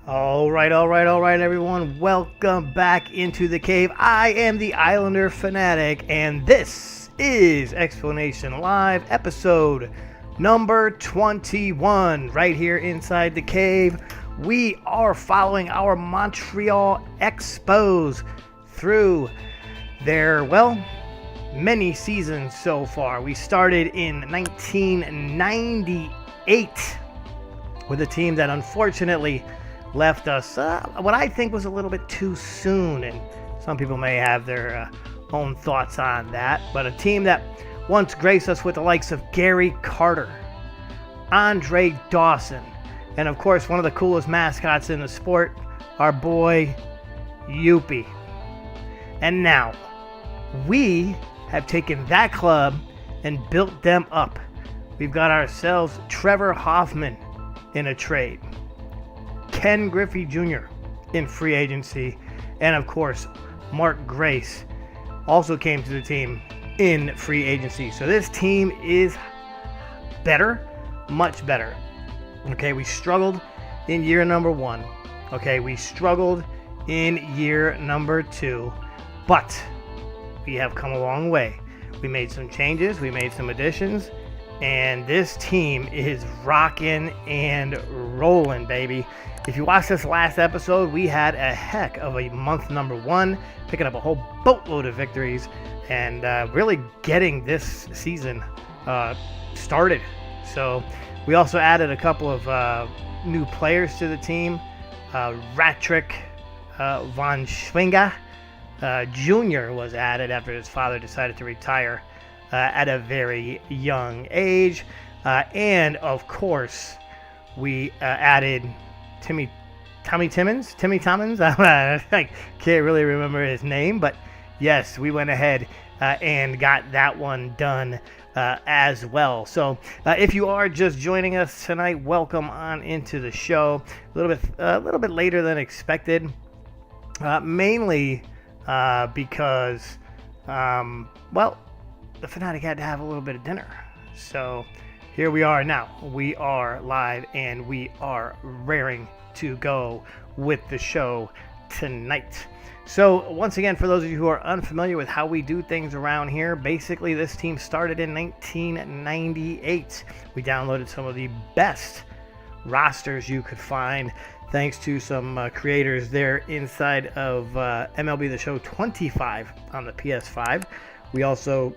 All right, everyone. Welcome back into the cave. I am the Islander Fanatic, and this is Explanation Live, episode number 21. Right here inside the cave, we are following our Montreal Expos through their, many seasons so far. We started in 1998 with a team that unfortunately left us what I think was a little bit too soon, and some people may have their own thoughts on that, but a team that once graced us with the likes of Gary Carter, Andre Dawson, and of course one of the coolest mascots in the sport, our boy Youppi. And now we have taken that club and built them up. We've got ourselves Trevor Hoffman in a trade, Ken Griffey Jr. in free agency, and of course Mark Grace also came to the team in free agency. So this team is better, much better. Okay, we struggled in year number 1. Okay, we struggled in year number 2, but we have come a long way. We made some changes, we made some additions, and this team is rocking and rolling, baby. If you watched this last episode, we had a heck of a month number 1, picking up a whole boatload of victories and really getting this season started. So we also added a couple of new players to the team. Ratrick von Schwinga Jr. was added after his father decided to retire at a very young age. And of course, we added Timmy Timmons. I can't really remember his name, but yes, we went ahead and got that one done as well. So if you are just joining us tonight, welcome on into the show. A little bit later than expected, mainly because the Fanatic had to have a little bit of dinner. So here we are now. We are live and we are raring to go with the show tonight. So once again, for those of you who are unfamiliar with how we do things around here, basically this team started in 1998. We downloaded some of the best rosters you could find thanks to some creators there inside of MLB The Show 25 on the PS5. We also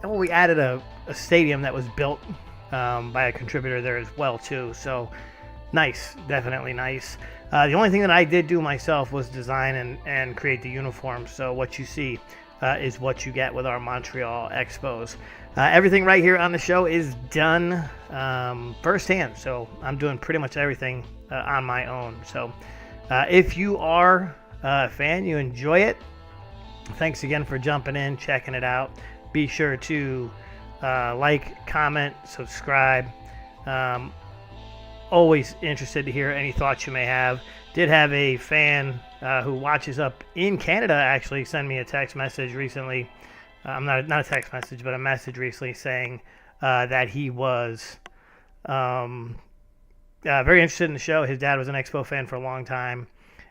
we added a stadium that was built by a contributor there as well too. So nice, definitely nice. The only thing that I did do myself was design and create the uniforms. So what you see is what you get with our Montreal Expos. Everything right here on the show is done firsthand. So I'm doing pretty much everything on my own. So if you are a fan, you enjoy it, thanks again for jumping in, checking it out. Be sure to like, comment, subscribe. Always interested to hear any thoughts you may have. Did have a fan who watches up in Canada actually send me a text message recently. Not a text message, but a message recently saying that he was very interested in the show. His dad was an Expo fan for a long time,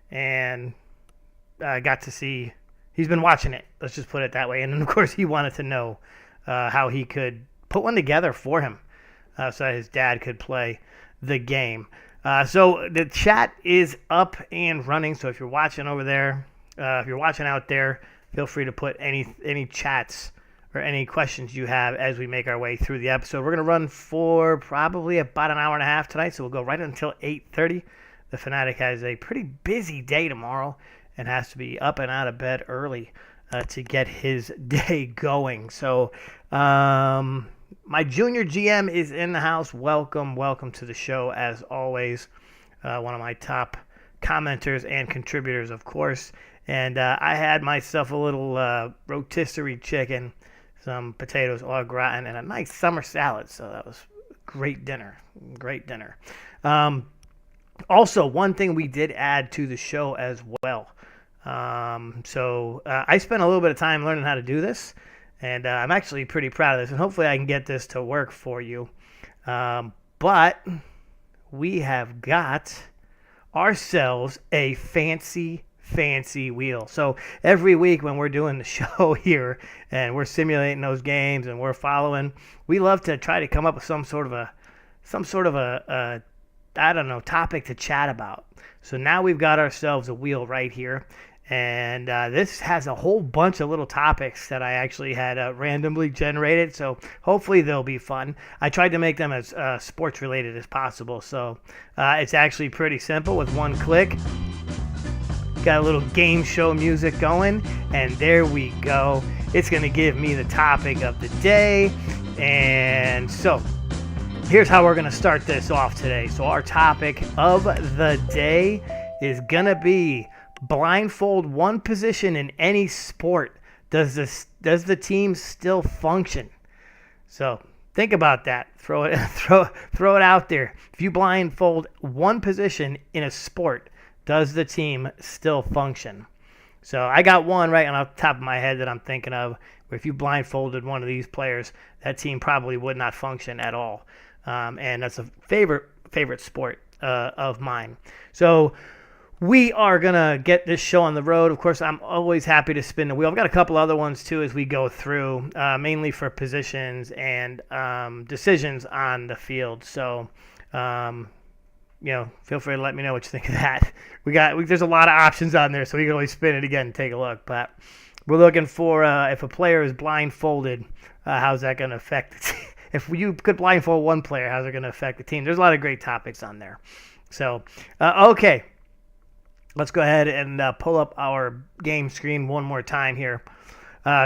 and got to see. He's been watching it. Let's just put it that way. And then, of course, he wanted to know how he could put one together for him so that his dad could play the game. So the chat is up and running. So if you're watching over there, if you're watching out there, feel free to put any chats or any questions you have as we make our way through the episode. We're going to run for probably about an hour and a half tonight, so we'll go right until 8:30. The Fanatic has a pretty busy day tomorrow and has to be up and out of bed early to get his day going. So my junior GM is in the house. Welcome to the show as always. One of my top commenters and contributors, of course. And I had myself a little rotisserie chicken, some potatoes au gratin, and a nice summer salad. So that was great dinner. Also, one thing we did add to the show as well. So I spent a little bit of time learning how to do this, and I'm actually pretty proud of this, and hopefully I can get this to work for you. But we have got ourselves a fancy wheel. So every week when we're doing the show here and we're simulating those games and we're following, we love to try to come up with some sort of a I don't know, topic to chat about. So now we've got ourselves a wheel right here. And this has a whole bunch of little topics that I actually had randomly generated. So hopefully they'll be fun. I tried to make them as sports related as possible. So it's actually pretty simple with one click. Got a little game show music going. And there we go. It's going to give me the topic of the day. And so here's how we're going to start this off today. So our topic of the day is going to be blindfold one position in any sport. Does the team still function? So think about that. Throw it out there. If you blindfold one position in a sport, does the team still function? So I got one right on the top of my head that I'm thinking of, where if you blindfolded one of these players, that team probably would not function at all. And that's a favorite sport of mine. So we are going to get this show on the road. Of course, I'm always happy to spin the wheel. I've got a couple other ones, too, as we go through, mainly for positions and decisions on the field. So, feel free to let me know what you think of that. There's a lot of options on there, so we can always spin it again and take a look. But we're looking for if a player is blindfolded, how's that going to affect the team? If you could blindfold one player, how's it going to affect the team? There's a lot of great topics on there. So, okay. Let's go ahead and pull up our game screen one more time here.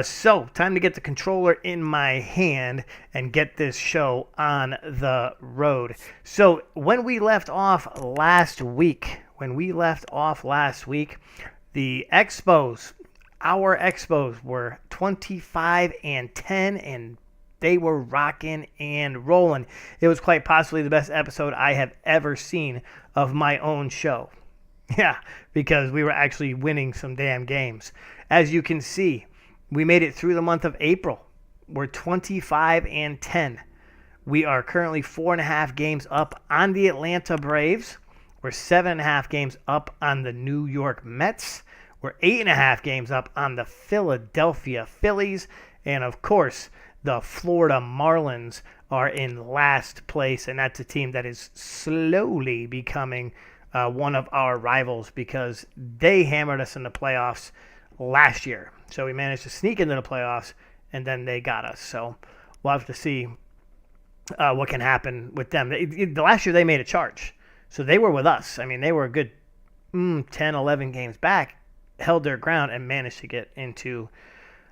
So, time to get the controller in my hand and get this show on the road. So, when we left off last week, the Expos, our Expos were 25-10, and they were rocking and rolling. It was quite possibly the best episode I have ever seen of my own show. Yeah, because we were actually winning some damn games. As you can see, we made it through the month of April. We're 25-10. We are currently 4.5 games up on the Atlanta Braves. We're 7.5 games up on the New York Mets. We're 8.5 games up on the Philadelphia Phillies. And of course, the Florida Marlins are in last place. And that's a team that is slowly becoming one of our rivals because they hammered us in the playoffs last year. So we managed to sneak into the playoffs, and then they got us. So we'll have to see what can happen with them. The last year they made a charge. So they were with us. I mean, they were a good 10, 11 games back, held their ground, and managed to get into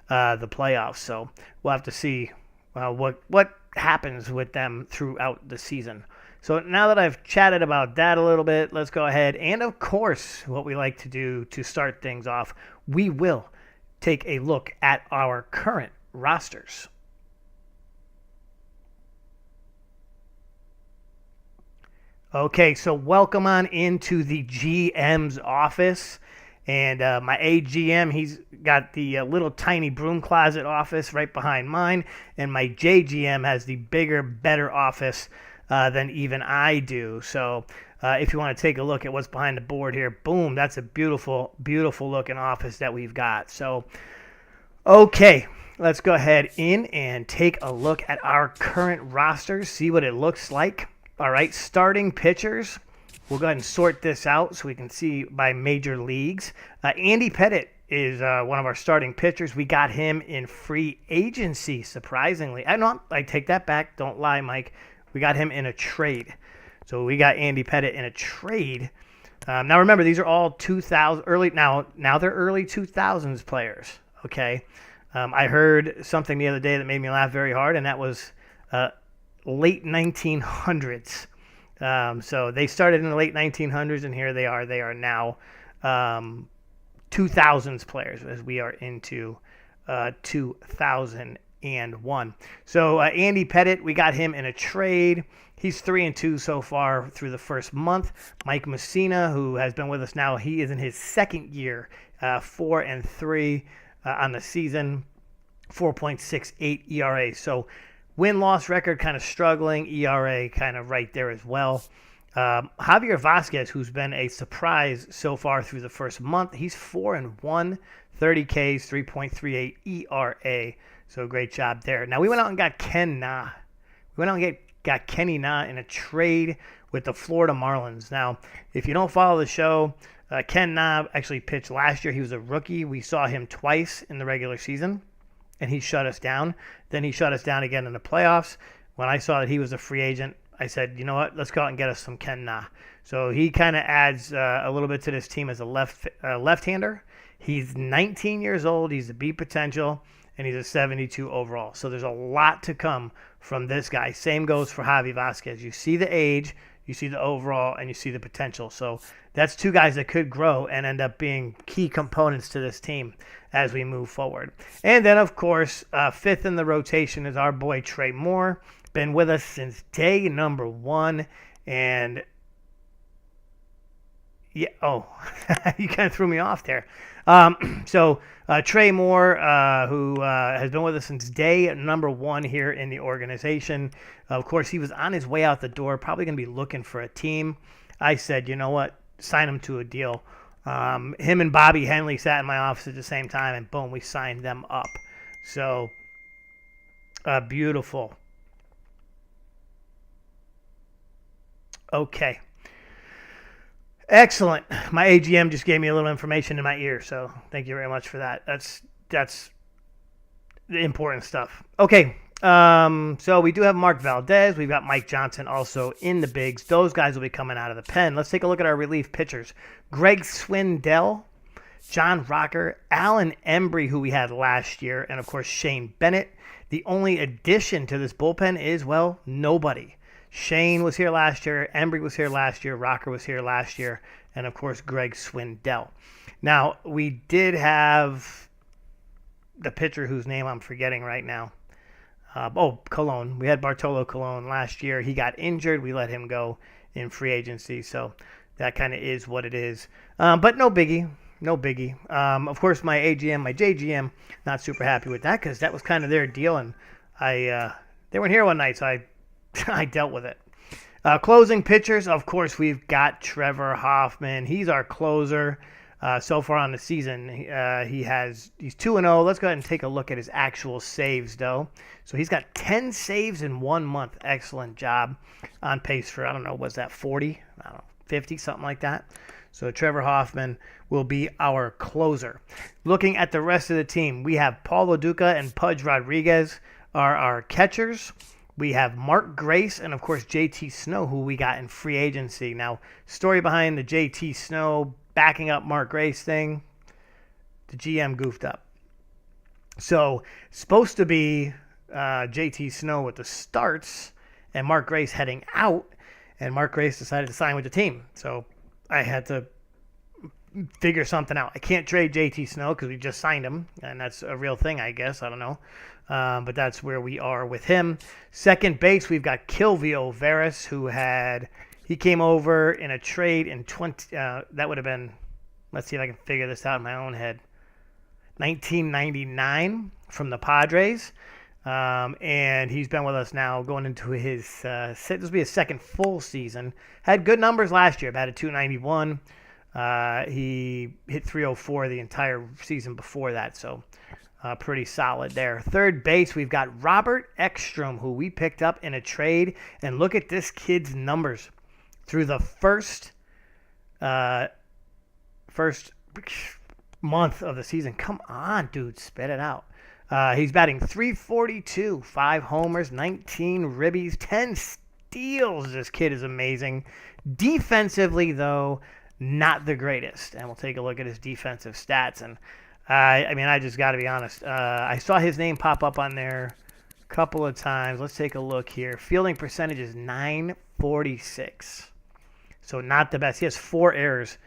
the playoffs. So we'll have to see what happens with them throughout the season. So now that I've chatted about that a little bit, let's go ahead. And of course, what we like to do to start things off, we will take a look at our current rosters. Okay, so welcome on into the GM's office. And my AGM, he's got the little tiny broom closet office right behind mine. And my JGM has the bigger, better office than even I do. So if you want to take a look at what's behind the board here, boom, that's a beautiful, beautiful looking office that we've got. So, okay, let's go ahead in and take a look at our current roster, see what it looks like. All right, starting pitchers. We'll go ahead and sort this out so we can see by major leagues. Andy Pettit is one of our starting pitchers. We got him in free agency, surprisingly. I take that back. Don't lie, Mike. We got him in a trade. So we got Andy Pettit in a trade. Now remember, these are all 2000 early. Now they're early 2000s players. Okay, I heard something the other day that made me laugh very hard, and that was late 1900s. So they started in the late 1900s, and here they are. They are now 2000s players, as we are into 2001. So Andy Pettit, we got him in a trade. He's 3-2 so far through the first month. Mike Messina, who has been with us now, he is in his second year, 4-3 on the season, 4.68 ERA. So win-loss record kind of struggling, ERA kind of right there as well. Javier Vasquez, who's been a surprise so far through the first month, he's 4-1, 30 Ks, 3.38 ERA. So great job there. Now we went out and got Ken Na. We went out and got Kenny Na in a trade with the Florida Marlins. Now, if you don't follow the show, Ken Na actually pitched last year. He was a rookie. We saw him twice in the regular season, and he shut us down. Then he shut us down again in the playoffs. When I saw that he was a free agent, I said, you know what, let's go out and get us some Ken Na. So he kind of adds a little bit to this team as a left-hander. He's 19 years old. He's a B potential, and he's a 72 overall. So there's a lot to come from this guy. Same goes for Javi Vasquez. You see the age, you see the overall, and you see the potential. So that's two guys that could grow and end up being key components to this team as we move forward. And then, of course, fifth in the rotation is our boy Trey Moore. Been with us since day number one. And, yeah, you kind of threw me off there. So Trey Moore, who has been with us since day number one here in the organization. Of course, he was on his way out the door, probably going to be looking for a team. I said, you know what, sign him to a deal. Him and Bobby Henley sat in my office at the same time, and boom, we signed them up. So beautiful. Okay. Excellent. My AGM just gave me a little information in my ear, so thank you very much for that. That's the important stuff. Okay, so we do have Mark Valdez. We've got Mike Johnson also in the bigs. Those guys will be coming out of the pen. Let's take a look at our relief pitchers. Greg Swindell, John Rocker, Alan Embry, who we had last year, and, of course, Shane Bennett. The only addition to this bullpen is, well, nobody. Shane was here last year, Embry was here last year, Rocker was here last year, and, of course, Greg Swindell. Now, we did have the pitcher whose name I'm forgetting right now. Colon. We had Bartolo Colon last year. He got injured. We let him go in free agency, so that kind of is what it is. But no biggie. No biggie. Of course, my AGM, my JGM, not super happy with that because that was kind of their deal, and they weren't here one night, so I dealt with it. Closing pitchers, of course, we've got Trevor Hoffman. He's our closer so far on the season. He's 2-0. Let's go ahead and take a look at his actual saves, though. So he's got 10 saves in 1 month. Excellent job. On pace for, 40? 50, something like that. So Trevor Hoffman will be our closer. Looking at the rest of the team, we have Paul LaDuca and Pudge Rodriguez are our catchers. We have Mark Grace and, of course, JT Snow, who we got in free agency. Now, story behind the JT Snow backing up Mark Grace thing, the GM goofed up. So, supposed to be JT Snow with the starts and Mark Grace heading out, and Mark Grace decided to sign with the team. So, I had to figure something out. I can't trade JT Snow because we just signed him, and that's a real thing, I guess. I don't know. But that's where we are with him. Second base, we've got Kilvio Veras, he came over in a trade in that would have been, let's see if I can figure this out in my own head, 1999 from the Padres. And he's been with us now going into this will be his second full season. Had good numbers last year, batted .291. He hit .304 the entire season before that, so pretty solid there. Third base, we've got Robert Ekstrom, who we picked up in a trade. And look at this kid's numbers through the first month of the season. Come on, dude, spit it out. He's batting .342, 5 homers, 19 ribbies, 10 steals. This kid is amazing. Defensively, though, not the greatest. And we'll take a look at his defensive stats. And I just got to be honest. I saw his name pop up on there a couple of times. Let's take a look here. Fielding percentage is .946. So not the best. He has 4 errors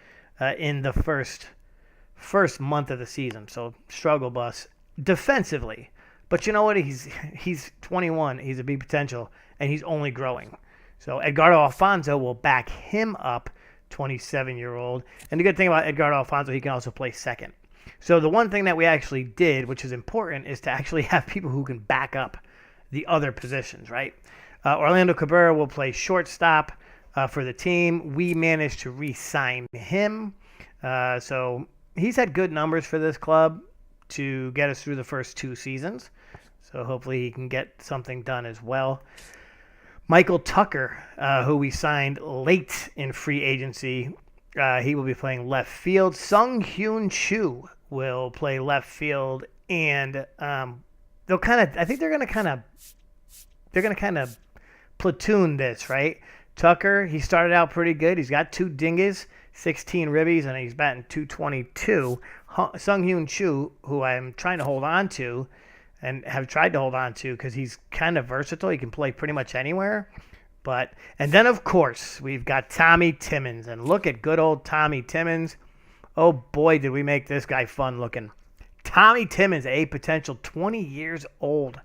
in the first month of the season. So struggle bus defensively. But you know what? He's 21. He's a big potential, and he's only growing. So Edgardo Alfonso will back him up, 27-year-old. And the good thing about Edgardo Alfonso, he can also play second. So the one thing that we actually did, which is important, is to actually have people who can back up the other positions, right? Orlando Cabrera will play shortstop. for the team. We managed to re-sign him. So he's had good numbers for this club to get us through the first 2 seasons. So hopefully he can get something done as well. Michael Tucker, who we signed late in free agency, he will be playing left field. Sung-Hyun Chu will play left field, and they'll I think they're going to kind of platoon this, right? Tucker, he started out pretty good. He's got 2 dinges, 16 ribbies, and he's batting .222. Sung-Hyun Chu, who I'm trying to hold on to, and have tried to hold on to because he's kind of versatile. He can play pretty much anywhere. And then, of course, we've got Tommy Timmons. And look at good old Tommy Timmons. Oh, boy, did we make this guy fun looking. Tommy Timmons, a potential 20 years old,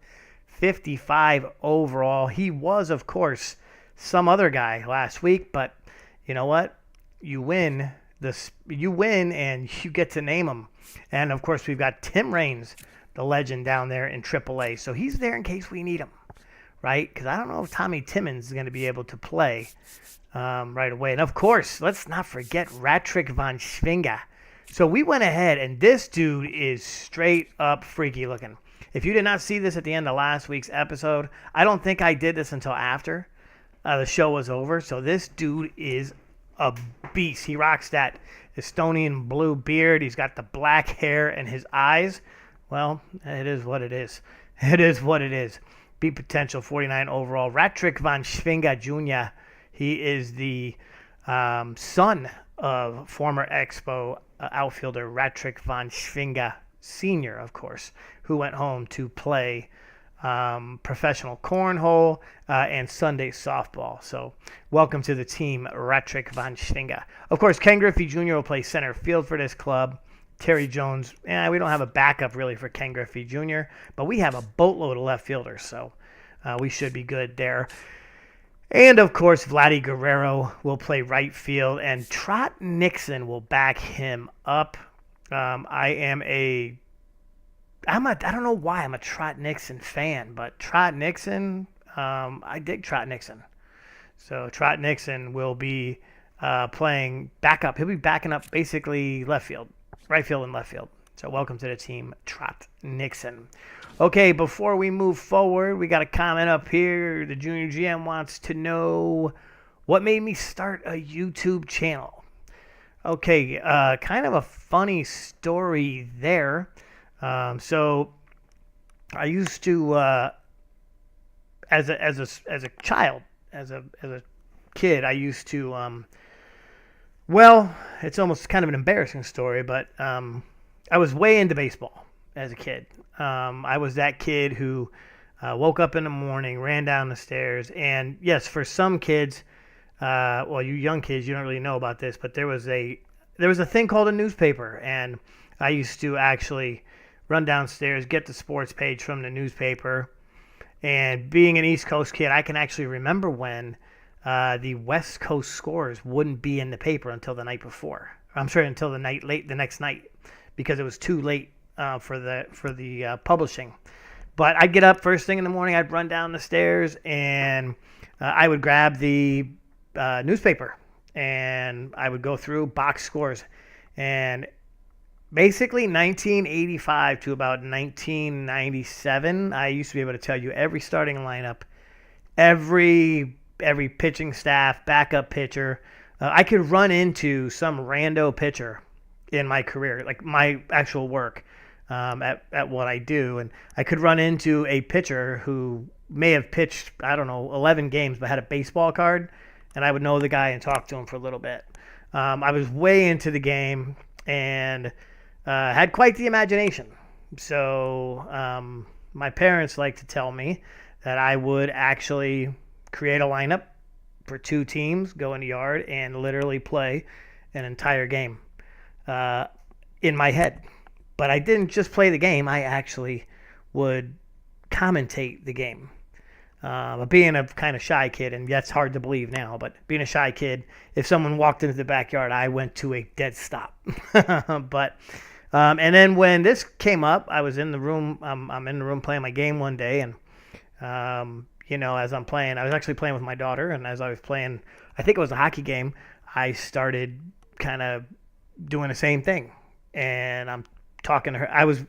55 overall. He was, of course, some other guy last week. But you know what? You win and you get to name him. And, of course, we've got Tim Raines, the legend down there in AAA. So he's there in case we need him, right? Because I don't know if Tommy Timmons is going to be able to play right away. And, of course, let's not forget Ratrick von Schwinga. So we went ahead, and this dude is straight up freaky looking. If you did not see this at the end of last week's episode, I don't think I did this until after the show was over. So this dude is a beast. He rocks that Estonian blue beard. He's got the black hair and his eyes. Well, it is what it is. It is what it is. Beat potential 49 overall. Ratrick von Schwinga Jr. He is the son of former Expo outfielder Ratrick von Schwinga Sr., of course, who went home to play professional cornhole and Sunday softball. So welcome to the team, Ratrick von Schwinga. Of course, Ken Griffey Jr. will play center field for this club. Terry Jones, we don't have a backup really for Ken Griffey Jr., but we have a boatload of left fielders, so we should be good there. And, of course, Vladdy Guerrero will play right field, and Trot Nixon will back him up. I don't know why I'm a Trot Nixon fan, but Trot Nixon, I dig Trot Nixon. So Trot Nixon will be playing backup. He'll be backing up basically left field. Right field and left field. So welcome to the team, Trot Nixon. Okay, before we move forward, we got a comment up here. The Junior GM wants to know what made me start a YouTube channel. Okay, kind of a funny story there. So I used to, as a child, as a kid, I used to. Well, it's almost kind of an embarrassing story, but I was way into baseball as a kid. I was that kid who woke up in the morning, ran down the stairs, and yes, for some kids, well, you young kids, you don't really know about this, but there was a thing called a newspaper, and I used to actually run downstairs, get the sports page from the newspaper, and being an East Coast kid, I can actually remember when the West Coast scores wouldn't be in the paper until the night before. I'm sorry, until the next night, because it was too late for the publishing. But I'd get up first thing in the morning. I'd run down the stairs, and I would grab the newspaper, and I would go through box scores. And basically 1985 to about 1997, I used to be able to tell you every starting lineup, every pitching staff, backup pitcher. I could run into some rando pitcher in my career, like my actual work at what I do. And I could run into a pitcher who may have pitched, 11 games, but had a baseball card, and I would know the guy and talk to him for a little bit. I was way into the game and had quite the imagination. So my parents like to tell me that I would actually create a lineup for 2 teams, go in the yard, and literally play an entire game in my head. But I didn't just play the game. I actually would commentate the game. But being a kind of shy kid, and that's hard to believe now, but being a shy kid, if someone walked into the backyard, I went to a dead stop. But and then when this came up, I was in the room. I'm in the room playing my game one day, and as I'm playing, I was actually playing with my daughter, and as I was playing, I think it was a hockey game, I started kind of doing the same thing, and I'm talking to her. I was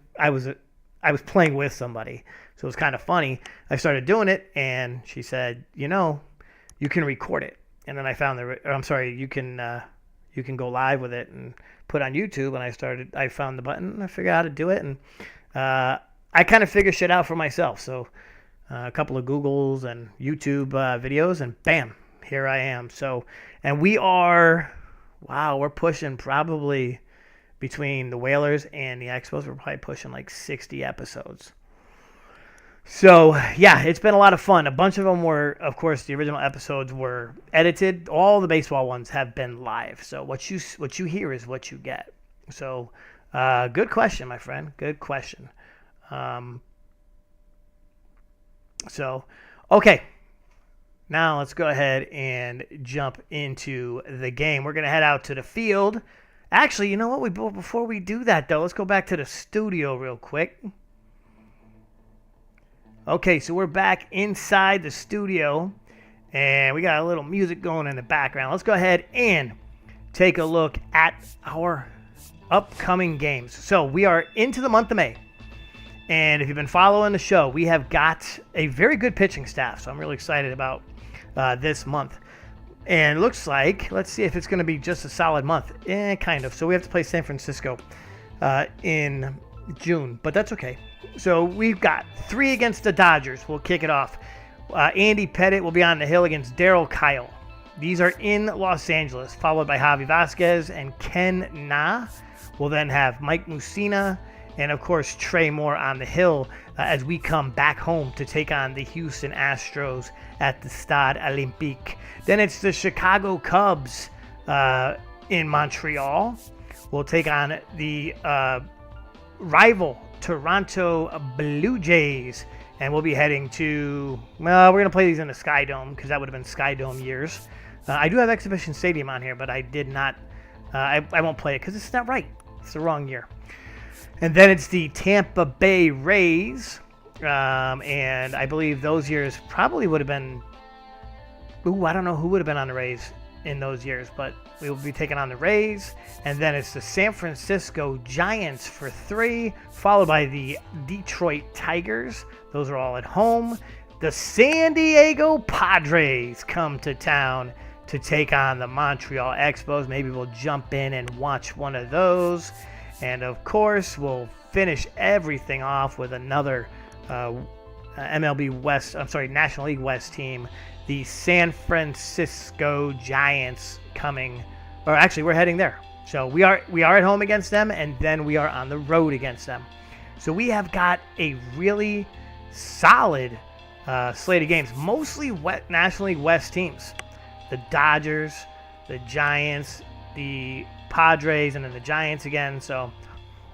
playing with somebody, so it was kind of funny. I started doing it, and she said, you can record it, and then I found you can go live with it and put on YouTube, and I found the button, and I figured out how to do it, and I kind of figure shit out for myself. So a couple of Googles and YouTube videos, and bam, here I am. So, and we're pushing probably between the Whalers and the Expos, we're probably pushing like 60 episodes. So, yeah, it's been a lot of fun. A bunch of them were, of course, the original episodes were edited. All the baseball ones have been live. So what you hear is what you get. So, good question, my friend. Good question. Okay. Now let's go ahead and jump into the game. We're going to head out to the field. Actually, you know what? Before we do that, though, let's go back to the studio real quick. Okay, so we're back inside the studio, and we got a little music going in the background. Let's go ahead and take a look at our upcoming games. So we are into the month of May, and if you've been following the show, we have got a very good pitching staff, so I'm really excited about this month. And it looks like, let's see if it's going to be just a solid month. Kind of. So we have to play San Francisco in June, but that's okay. So we've got 3 against the Dodgers. We'll kick it off. Andy Pettit will be on the hill against Darryl Kyle. These are in Los Angeles, followed by Javi Vasquez and Ken Na. We'll then have Mike Mussina and, of course, Trey Moore on the hill as we come back home to take on the Houston Astros at the Stade Olympique. Then it's the Chicago Cubs in Montreal. We'll take on the rival Toronto Blue Jays, and we'll be heading to, we're going to play these in the Sky Dome because that would have been Sky Dome years. I do have Exhibition Stadium on here, but I did not, I won't play it because it's not right. It's the wrong year. And then it's the Tampa Bay Rays, and I believe those years probably would have been, I don't know who would have been on the Rays in those years, but we will be taking on the Rays. And then it's the San Francisco Giants for 3, followed by the Detroit Tigers. Those are all at home. The San Diego Padres come to town to take on the Montreal Expos. Maybe we'll jump in and watch one of those. And of course, we'll finish everything off with another National League West team, the San Francisco Giants coming, or actually we're heading there. So we are at home against them, and then we are on the road against them. So we have got a really solid slate of games, mostly National League West teams. The Dodgers, the Giants, the Padres, and then the Giants again. So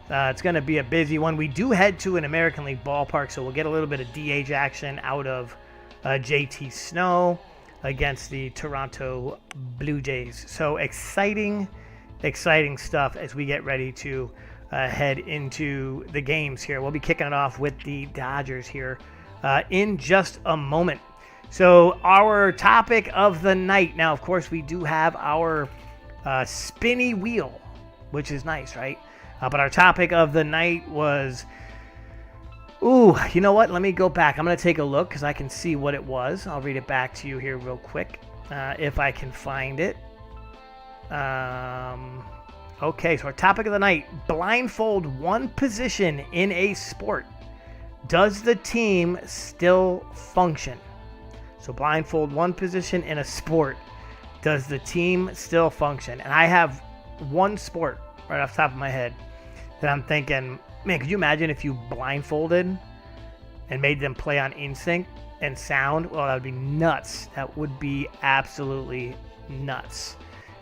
it's going to be a busy one. We do head to an American League ballpark, so we'll get a little bit of DH action out of JT Snow against the Toronto Blue Jays. So exciting stuff as we get ready to head into the games here. We'll be kicking it off with the Dodgers here in just a moment. So our topic of the night. Now, of course, we do have our spinny wheel, which is nice, right? But our topic of the night was, you know what? Let me go back. I'm going to take a look because I can see what it was. I'll read it back to you here real quick if I can find it. Okay, so our topic of the night, blindfold one position in a sport. Does the team still function? So blindfold one position in a sport. Does the team still function? And I have one sport right off the top of my head that I'm thinking, man, could you imagine if you blindfolded and made them play on instinct and sound? Well, that would be nuts. That would be absolutely nuts.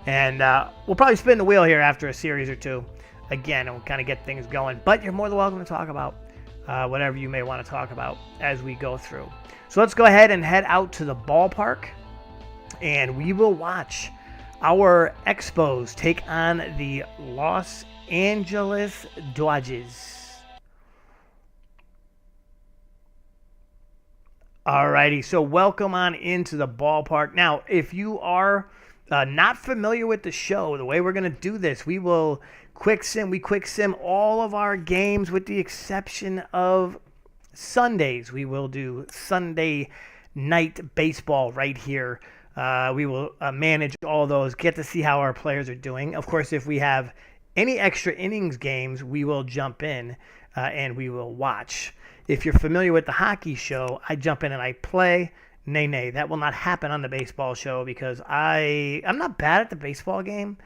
And we'll probably spin the wheel here after a series or two. Again, and we'll kind of get things going. But you're more than welcome to talk about whatever you may want to talk about as we go through. So let's go ahead and head out to the ballpark. And we will watch our Expos take on the Los Angeles Dodgers. Alrighty, so welcome on into the ballpark. Now, if you are not familiar with the show, the way we're going to do this, we quick sim all of our games with the exception of Sundays. We will do Sunday night baseball right here. We will manage all those, get to see how our players are doing. Of course, if we have any extra innings games, we will jump in and we will watch. If you're familiar with the hockey show, I jump in and I play. Nay, that will not happen on the baseball show because I'm not bad at the baseball game,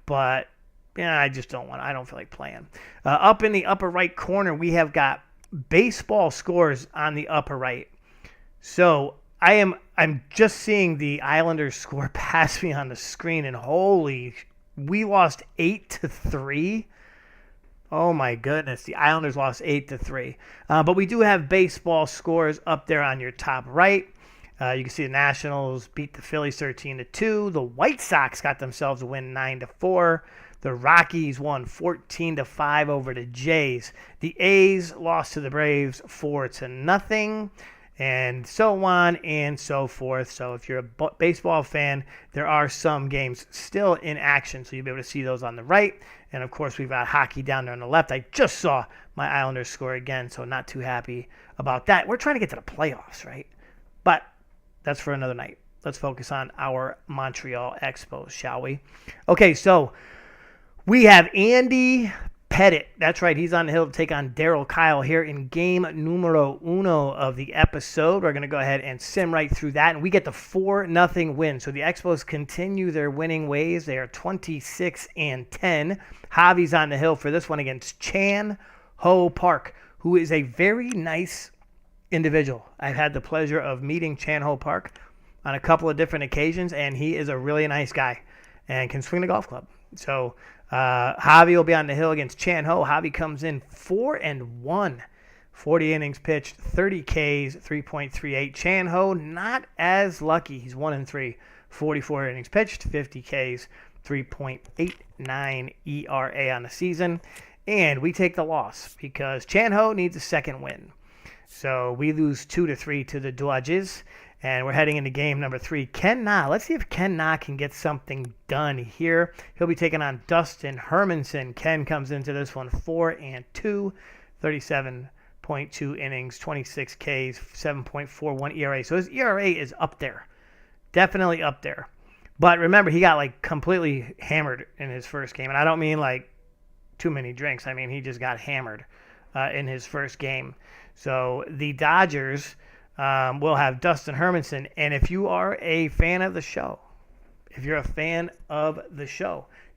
but I just don't want. I don't feel like playing. Up in the upper right corner, we have got baseball scores on the upper right. So I'm just seeing the Islanders score pass me on the screen, and we lost 8-3. Oh my goodness, the Islanders lost 8-3. But we do have baseball scores up there on your top right. You can see the Nationals beat the Phillies 13-2. The White Sox got themselves a win 9-4. The Rockies won 14-5 over the Jays. The A's lost to the Braves 4-0. And so on and so forth. So if you're a baseball fan, there are some games still in action, so you'll be able to see those on the right. And, of course, we've got hockey down there on the left. I just saw my Islanders score again, so not too happy about that. We're trying to get to the playoffs, right? But that's for another night. Let's focus on our Montreal Expos, shall we? Okay, so we have Andy Pettit. That's right. He's on the hill to take on Daryl Kyle here in game numero uno of the episode. We're going to go ahead and sim right through that, and we get the 4-0 win. So the Expos continue their winning ways. They are 26-10. Javi's on the hill for this one against Chan Ho Park, who is a very nice individual. I've had the pleasure of meeting Chan Ho Park on a couple of different occasions, and he is a really nice guy and can swing the golf club. So Javi will be on the hill against Chan Ho. Javi comes in 4-1, 40 innings pitched, 30 Ks, 3.38. Chan Ho not as lucky. He's 1-3, 44 innings pitched, 50 Ks, 3.89 ERA on the season. And we take the loss because Chan Ho needs a second win. So we lose 2-3 to the Dodgers. And we're heading into game number 3. Ken Na. Let's see if Ken Na can get something done here. He'll be taking on Dustin Hermanson. Ken comes into this one 4-2, 37.2 innings, 26 Ks, 7.41 ERA. So his ERA is up there. Definitely up there. But remember, he got completely hammered in his first game. And I don't mean too many drinks. I mean, he just got hammered in his first game. So the Dodgers we'll have Dustin Hermanson. And if you are a fan of the show,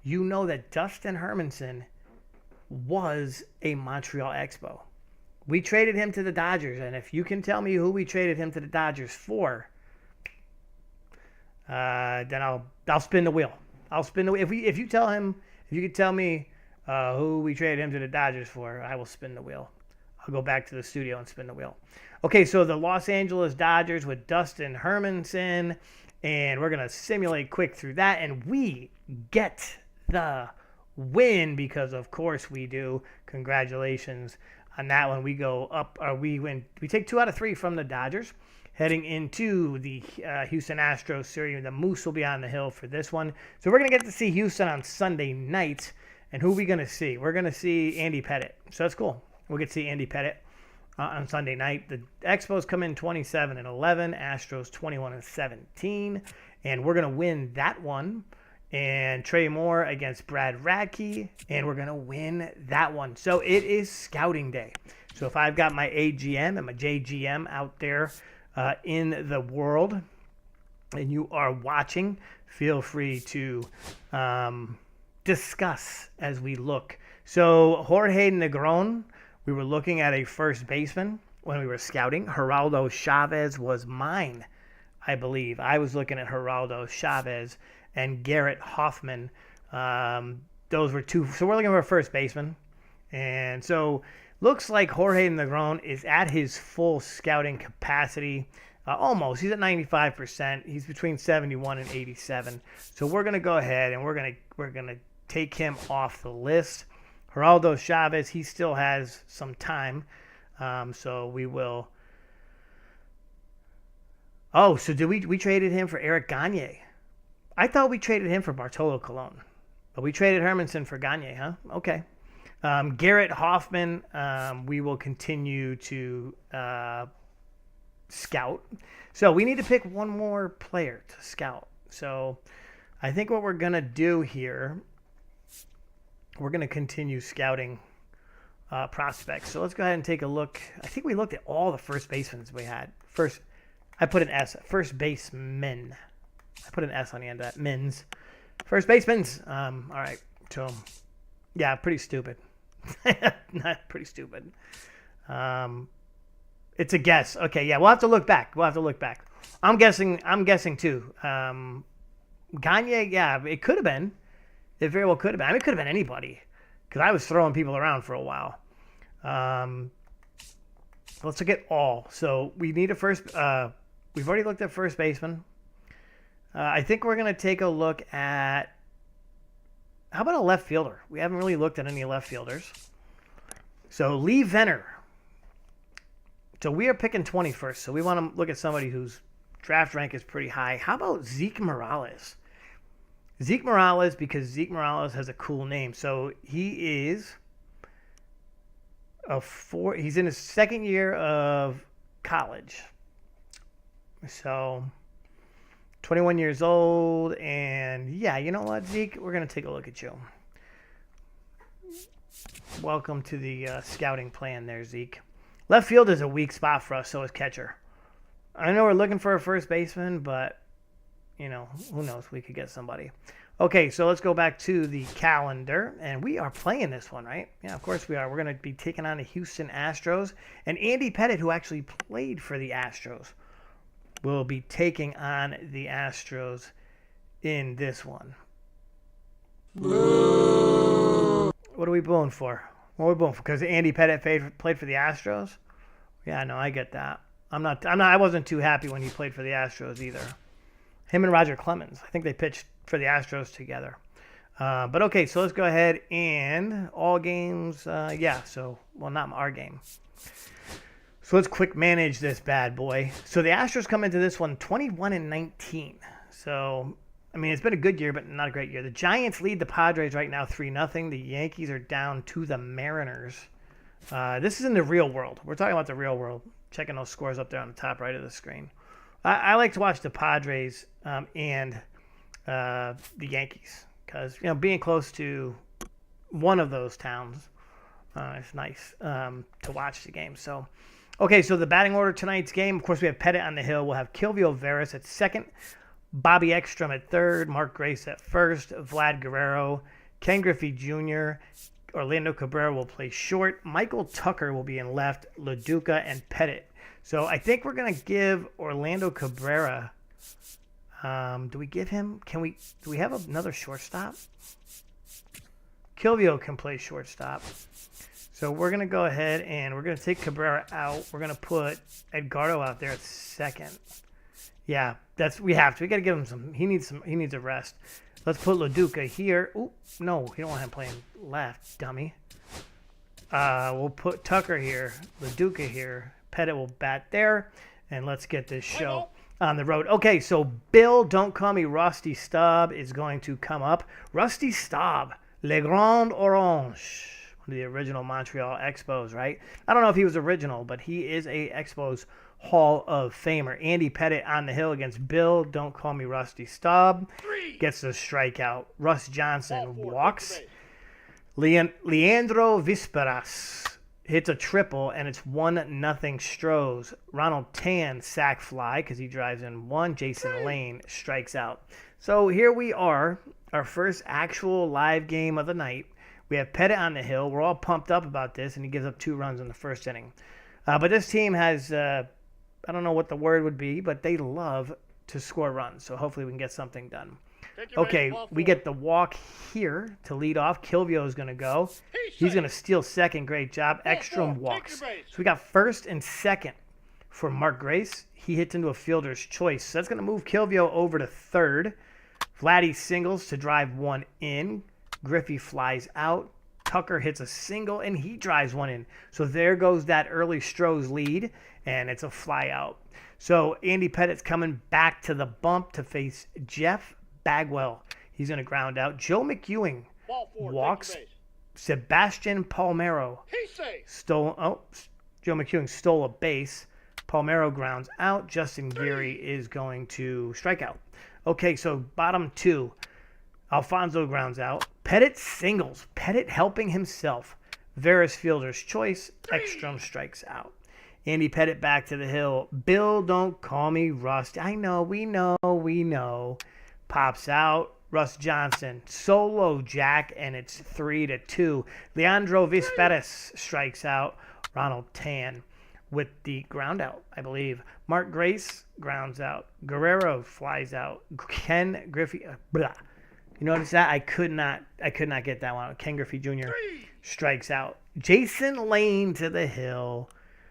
you know that Dustin Hermanson was a Montreal Expo. We traded him to the Dodgers, and if you can tell me who we traded him to the Dodgers for, then I'll spin the wheel. I'll spin the wheel. If you can tell me who we traded him to the Dodgers for, I will spin the wheel. I'll go back to the studio and spin the wheel. Okay, so the Los Angeles Dodgers with Dustin Hermanson, and we're going to simulate quick through that, and we get the win because, of course, we do. Congratulations on that one. We go up, or we win. We take 2 out of 3 from the Dodgers. Heading into the Houston Astros series, the Moose will be on the hill for this one. So we're going to get to see Houston on Sunday night, and who are we going to see? We're going to see Andy Pettit, so that's cool. We'll get to see Andy Pettit on Sunday night. The Expos come in 27-11, Astros 21-17, and we're going to win that one. And Trey Moore against Brad Radke, and we're going to win that one. So it is scouting day. So if I've got my AGM and my JGM out there in the world, and you are watching, feel free to discuss as we look. So Jorge Negron, we were looking at a first baseman when we were scouting. Geraldo Chavez was mine, I believe. I was looking at Geraldo Chavez and Garrett Hoffman. Those were 2. So we're looking for a first baseman. And so looks like Jorge Negron is at his full scouting capacity. Almost. He's at 95%. He's between 71 and 87. So we're going to go ahead and we're going to take him off the list. Geraldo Chavez, he still has some time. So we will Oh, so did we traded him for Eric Gagne? I thought we traded him for Bartolo Colon. But we traded Hermanson for Gagne, huh? Okay. Garrett Hoffman, we will continue to scout. So we need to pick one more player to scout. So I think what we're going to do here, we're going to continue scouting prospects. So let's go ahead and take a look. I think we looked at all the first basemen we had. I put an S, first basemen. I put an S on the end of that, men's. First basemen. All right. So, yeah, pretty stupid. Not pretty stupid. It's a guess. Okay, yeah, we'll have to look back. I'm guessing too. Gagne, yeah, it could have been. It very well could have been. I mean, it could have been anybody because I was throwing people around for a while. Let's look at all. So we need a first. We've already looked at first baseman. I think we're going to take a look at. How about a left fielder? We haven't really looked at any left fielders. So Lee Venner. So we are picking 21st. So we want to look at somebody whose draft rank is pretty high. How about Zeke Morales? Zeke Morales, because Zeke Morales has a cool name. So he is he's in his second year of college. So 21 years old, and yeah, you know what, Zeke? We're going to take a look at you. Welcome to the scouting plan there, Zeke. Left field is a weak spot for us, so is catcher. I know we're looking for a first baseman, but, you know, who knows? We could get somebody. Okay, so let's go back to the calendar, and we are playing this one, right? Yeah, of course we are. We're going to be taking on the Houston Astros, and Andy Pettitte, who actually played for the Astros, will be taking on the Astros in this one. Boo. What are we booing for? What are we booing for? Because Andy Pettitte played for the Astros? Yeah, no, I get that. I wasn't too happy when he played for the Astros either. Him and Roger Clemens. I think they pitched for the Astros together. But okay, so let's go ahead and all games. Not our game. So let's quick manage this bad boy. So the Astros come into this one 21-19. So, I mean, it's been a good year, but not a great year. The Giants lead the Padres right now 3-0. The Yankees are down to the Mariners. This is in the real world. We're talking about the real world. Checking those scores up there on the top right of the screen. I like to watch the Padres and the Yankees because, you know, being close to one of those towns, it's nice to watch the game. So, okay, so the batting order tonight's game, of course, we have Pettitte on the hill. We'll have Kilvio Veras at second, Bobby Ekstrom at third, Mark Grace at first, Vlad Guerrero, Ken Griffey Jr., Orlando Cabrera will play short, Michael Tucker will be in left, LaDuca, and Pettitte. So I think we're going to give Orlando Cabrera, do we give him, do we have another shortstop? Kilvio can play shortstop. So we're going to go ahead and we're going to take Cabrera out. We're going to put Edgardo out there at second. Yeah, we have to. We got to give him he needs a rest. Let's put LaDuca here. Ooh, no, you don't want him playing left, dummy. We'll put Tucker here, LaDuca here. Pettitte will bat there, and let's get this show on the road. Okay, so Bill, don't call me Rusty Staub, is going to come up. Rusty Staub, Le Grand Orange. One of the original Montreal Expos, right? I don't know if he was original, but he is a Expos Hall of Famer. Andy Pettitte on the hill against Bill. Don't call me Rusty Staub. Gets the strikeout. Russ Johnson walks. Leandro Visperas hits a triple, and it's 1-0 Stros. Ronald Tan sac fly because he drives in one. Jason Lane strikes out. So here we are, our first actual live game of the night. We have Pettitte on the hill. We're all pumped up about this, and he gives up 2 runs in the first inning. But this team has, I don't know what the word would be, but they love to score runs. So hopefully we can get something done. Okay, we get the walk here to lead off. Kilvio is going to go. He's going to steal second. Great job. Ekstrom walks. So we got first and second for Mark Grace. He hits into a fielder's choice. So that's going to move Kilvio over to third. Vladdy singles to drive one in. Griffey flies out. Tucker hits a single, and he drives one in. So there goes that early Stroh's lead, and it's a fly out. So Andy Pettit's coming back to the bump to face Jeff Bagwell. He's going to ground out. Joe McEwing walks. Sebastian Palmeiro Joe McEwing stole a base. Palmeiro grounds out. Justin Geary is going to strike out. Okay, so bottom two. Alfonso grounds out. Pettit singles. Pettit helping himself. Veras fielder's choice. Ekstrom strikes out. Andy Pettit back to the hill. Bill, don't call me Rust. I know, we know. Pops out. Russ Johnson, solo jack, and it's 3-2. Leandro Visperis strikes out. Ronald Tan with the ground out, I believe. Mark Grace grounds out. Guerrero flies out. Ken Griffey, blah. You notice that? I could not get that one. Ken Griffey Jr. strikes out. Jason Lane to the hill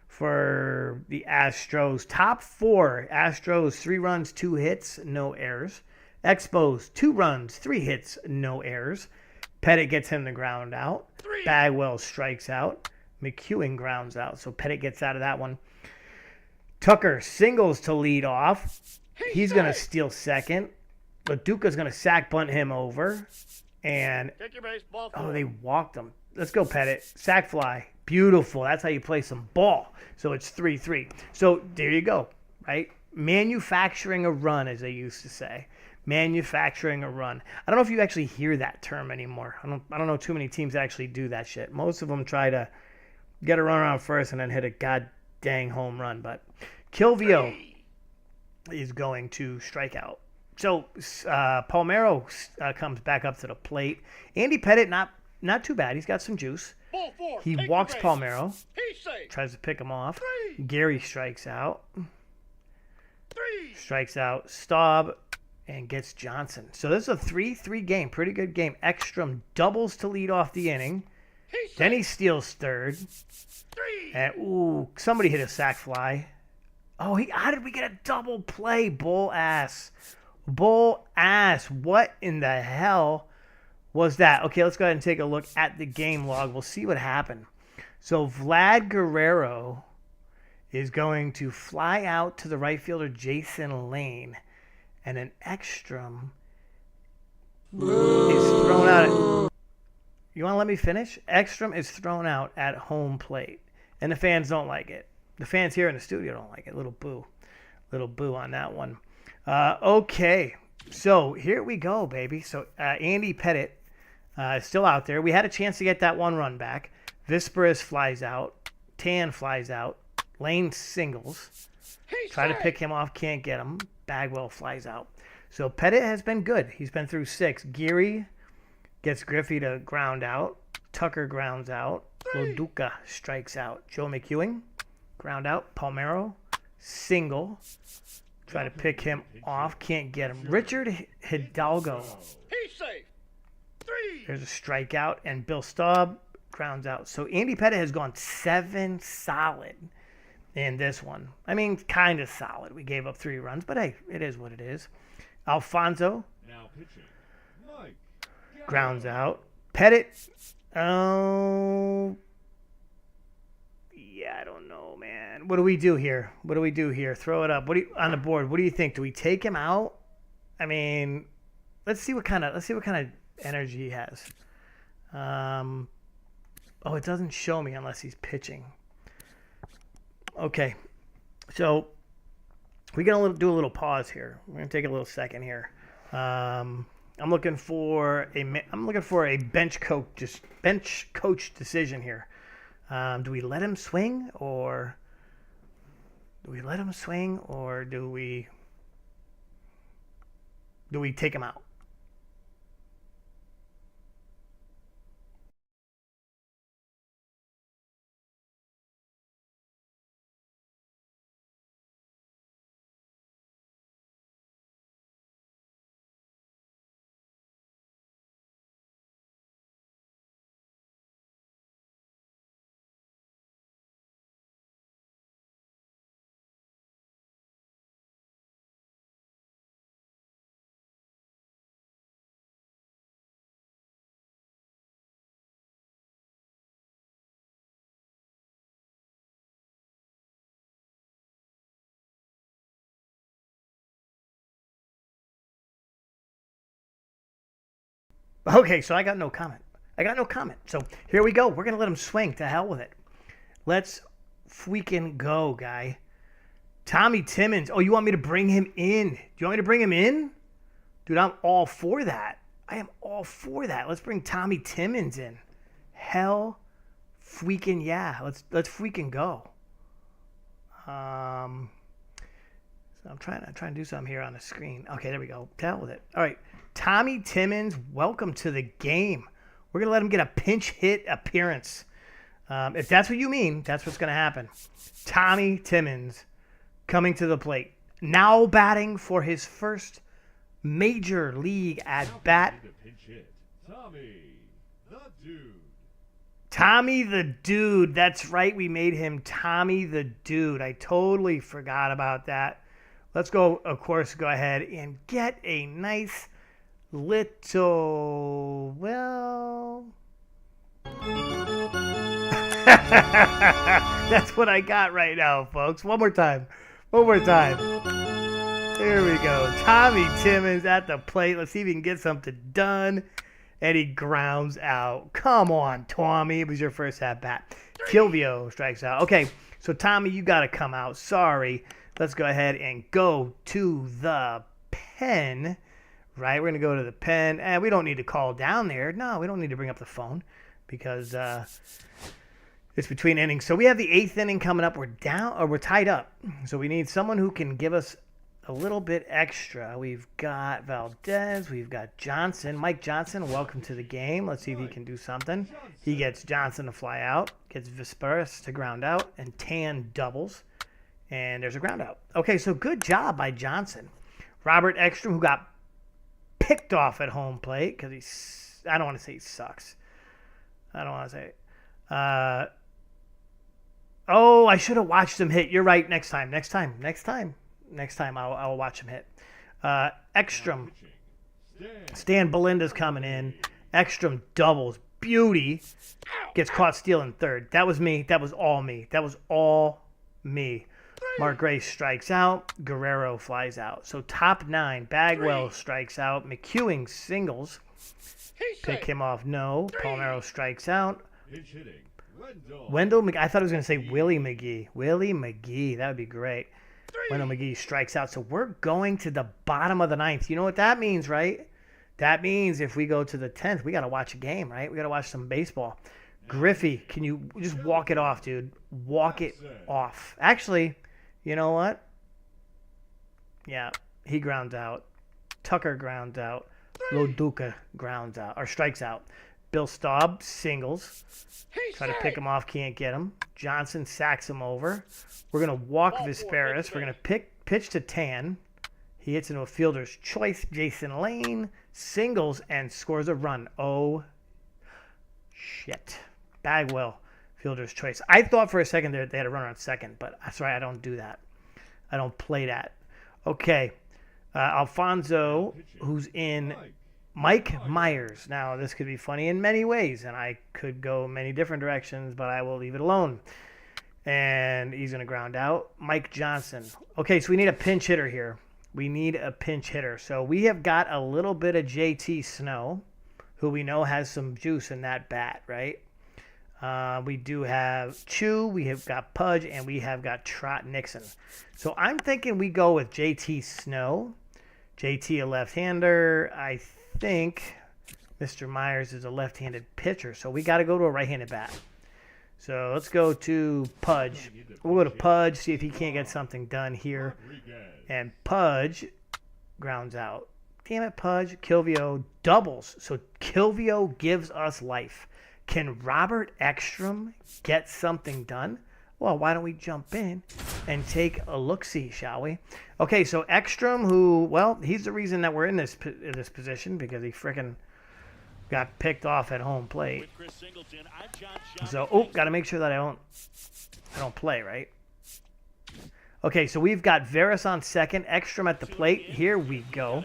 for the Astros. Top four. Astros, 3 runs, 2 hits, no errors. Expos, 2 runs, 3 hits, no errors. Pettit gets him the ground out. Bagwell strikes out. McEwing grounds out. So Pettit gets out of that one. Tucker singles to lead off. He's going to steal second. LaDuca's going to sack bunt him over. And, they walked him. Let's go, Pettit. Sack fly. Beautiful. That's how you play some ball. So it's 3-3. So there you go, right? Manufacturing a run, as they used to say. Manufacturing a run. I don't know if you actually hear that term anymore. I don't know too many teams actually do that shit. Most of them try to get a run around first and then hit a god dang home run. But Kilvio is going to strike out. So Palmeiro comes back up to the plate. Andy Pettit, not too bad. He's got some juice. He walks Palmeiro. Tries to pick him off. Gary strikes out. Strikes out Staub and gets Johnson. So this is a 3-3 game. Pretty good game. Ekstrom doubles to lead off the inning. Then he steals third. And, somebody hit a sac fly. Oh, how did we get a double play? Bull ass. What in the hell was that? Okay, let's go ahead and take a look at the game log. We'll see what happened. So Vlad Guerrero is going to fly out to the right fielder Jason Lane. And an Ekstrom is thrown out. You want to let me finish? Ekstrom is thrown out at home plate. And the fans don't like it. The fans here in the studio don't like it. Little boo on that one. Okay. So here we go, baby. So Andy Pettit is still out there. We had a chance to get that 1 run back. Visperis flies out. Tan flies out. Lane singles. Try to pick him off. Can't get him. Bagwell flies out. So Pettit has been good. He's been through 6. Geary gets Griffey to ground out. Tucker grounds out. LaDuca strikes out. Joe McEwing, ground out. Palmeiro, single. Try to pick him off. Can't get him. Richard Hidalgo. He's safe. There's a strikeout. And Bill Staub grounds out. So Andy Pettit has gone 7 solid in this one. I mean, kind of solid. We gave up 3 runs, but hey, it is what it is. Alfonso now pitching. Mike grounds out. Pettit. Oh, yeah, I don't know, man. What do we do here? Throw it up. On the board? What do you think? Do we take him out? I mean, let's see what kind of energy he has. It doesn't show me unless he's pitching. Okay, so we're gonna do a little pause here. We're gonna take a little second here. I'm looking for a bench coach decision here. Do we let him swing or do we take him out? Okay, so I got no comment. I got no comment. So here we go. We're going to let him swing. To hell with it. Let's freaking go, guy. Tommy Timmons. Oh, you want me to bring him in? Do you want me to bring him in? Dude, I'm all for that. I am all for that. Let's bring Tommy Timmons in. Hell freaking yeah. Let's freaking go. So I'm trying to do something here on the screen. Okay, there we go. To hell with it. All right. Tommy Timmons, welcome to the game. We're going to let him get a pinch hit appearance. If that's what you mean, that's what's going to happen. Tommy Timmons coming to the plate. Now batting for his first major league at bat. Tommy the Dude. That's right. We made him Tommy the Dude. I totally forgot about that. Let's go, of course, go ahead and get a nice little, well, that's what I got right now, folks. One more time. Here we go. Tommy Timmons at the plate. Let's see if he can get something done. And he grounds out. Come on, Tommy. It was your first at-bat. Kilvio strikes out. Okay, so Tommy, you got to come out. Sorry. Let's go ahead and go to the pen. Right, we're going to go to the pen, and we don't need to call down there. No, we don't need to bring up the phone because it's between innings. So we have the 8th inning coming up. We're tied up. So we need someone who can give us a little bit extra. We've got Valdez. We've got Johnson. Mike Johnson, welcome to the game. Let's see if he can do something. He gets Johnson to fly out, gets Vesperis to ground out, and Tan doubles. And there's a ground out. Okay, so good job by Johnson. Robert Ekstrom, who got picked off at home plate because I don't want to say he sucks. I don't want to say oh, I should have watched him hit. You're right. Next time I'll watch him hit. Ekstrom. Stan Belinda's coming in. Ekstrom doubles. Beauty. Gets caught stealing third. That was me. That was all me. Mark Gray strikes out. Guerrero flies out. So top 9. Bagwell strikes out. McEwing singles. Pick him off. No. Palmero strikes out. Wendell McGee. I thought I was going to say Willie McGee. Willie McGee. That would be great. Wendell McGee strikes out. So we're going to the bottom of the 9th. You know what that means, right? That means if we go to the 10th, we got to watch a game, right? We got to watch some baseball. Griffey, can you just walk it off, dude? Walk it off. Actually, you know what? Yeah, he grounds out. Tucker grounds out. Loduca grounds out, or strikes out. Bill Staub singles. Try to pick him off, can't get him. Johnson sacks him over. We're going to walk Vesperis. We're going to pitch to Tan. He hits into a fielder's choice. Jason Lane singles and scores a run. Oh, shit. Bagwell, fielder's choice. I thought for a second they had a runner on second, but that's right, I don't do that. I don't play that. Okay. Alfonso, who's in Mike Myers. Now, this could be funny in many ways, and I could go many different directions, but I will leave it alone. And he's going to ground out. Mike Johnson. Okay, so we need a pinch hitter here. So we have got a little bit of JT Snow, who we know has some juice in that bat, right? We do have Chu, we have got Pudge, and we have got Trot Nixon. So I'm thinking we go with JT Snow. JT a left-hander. I think Mr. Myers is a left-handed pitcher, so we got to go to a right-handed bat. So let's go to Pudge. We'll go to Pudge, see if he can't get something done here. And Pudge grounds out. Damn it, Pudge. Kilvio doubles. So Kilvio gives us life. Can Robert Ekstrom get something done? Well, why don't we jump in and take a look-see, shall we? Okay, so Ekstrom, who, well, he's the reason that we're in this position because he frickin' got picked off at home plate. So, got to make sure that I don't play, right? Okay, so we've got Veras on second, Ekstrom at the plate. Here we go.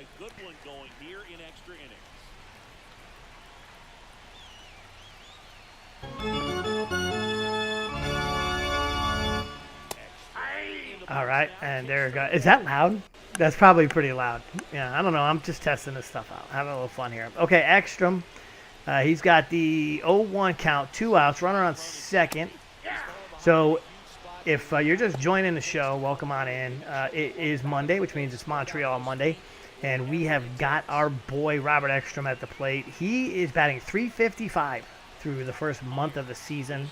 All right, and there it goes. Is that loud? That's probably pretty loud. Yeah, I don't know. I'm just testing this stuff out. Having a little fun here. Okay, Ekstrom. He's got the 0-1 count, 2 outs, runner on second. So if you're just joining the show, welcome on in. It is Monday, which means it's Montreal Monday. And we have got our boy Robert Ekstrom at the plate. He is batting .355 through the first month of the season.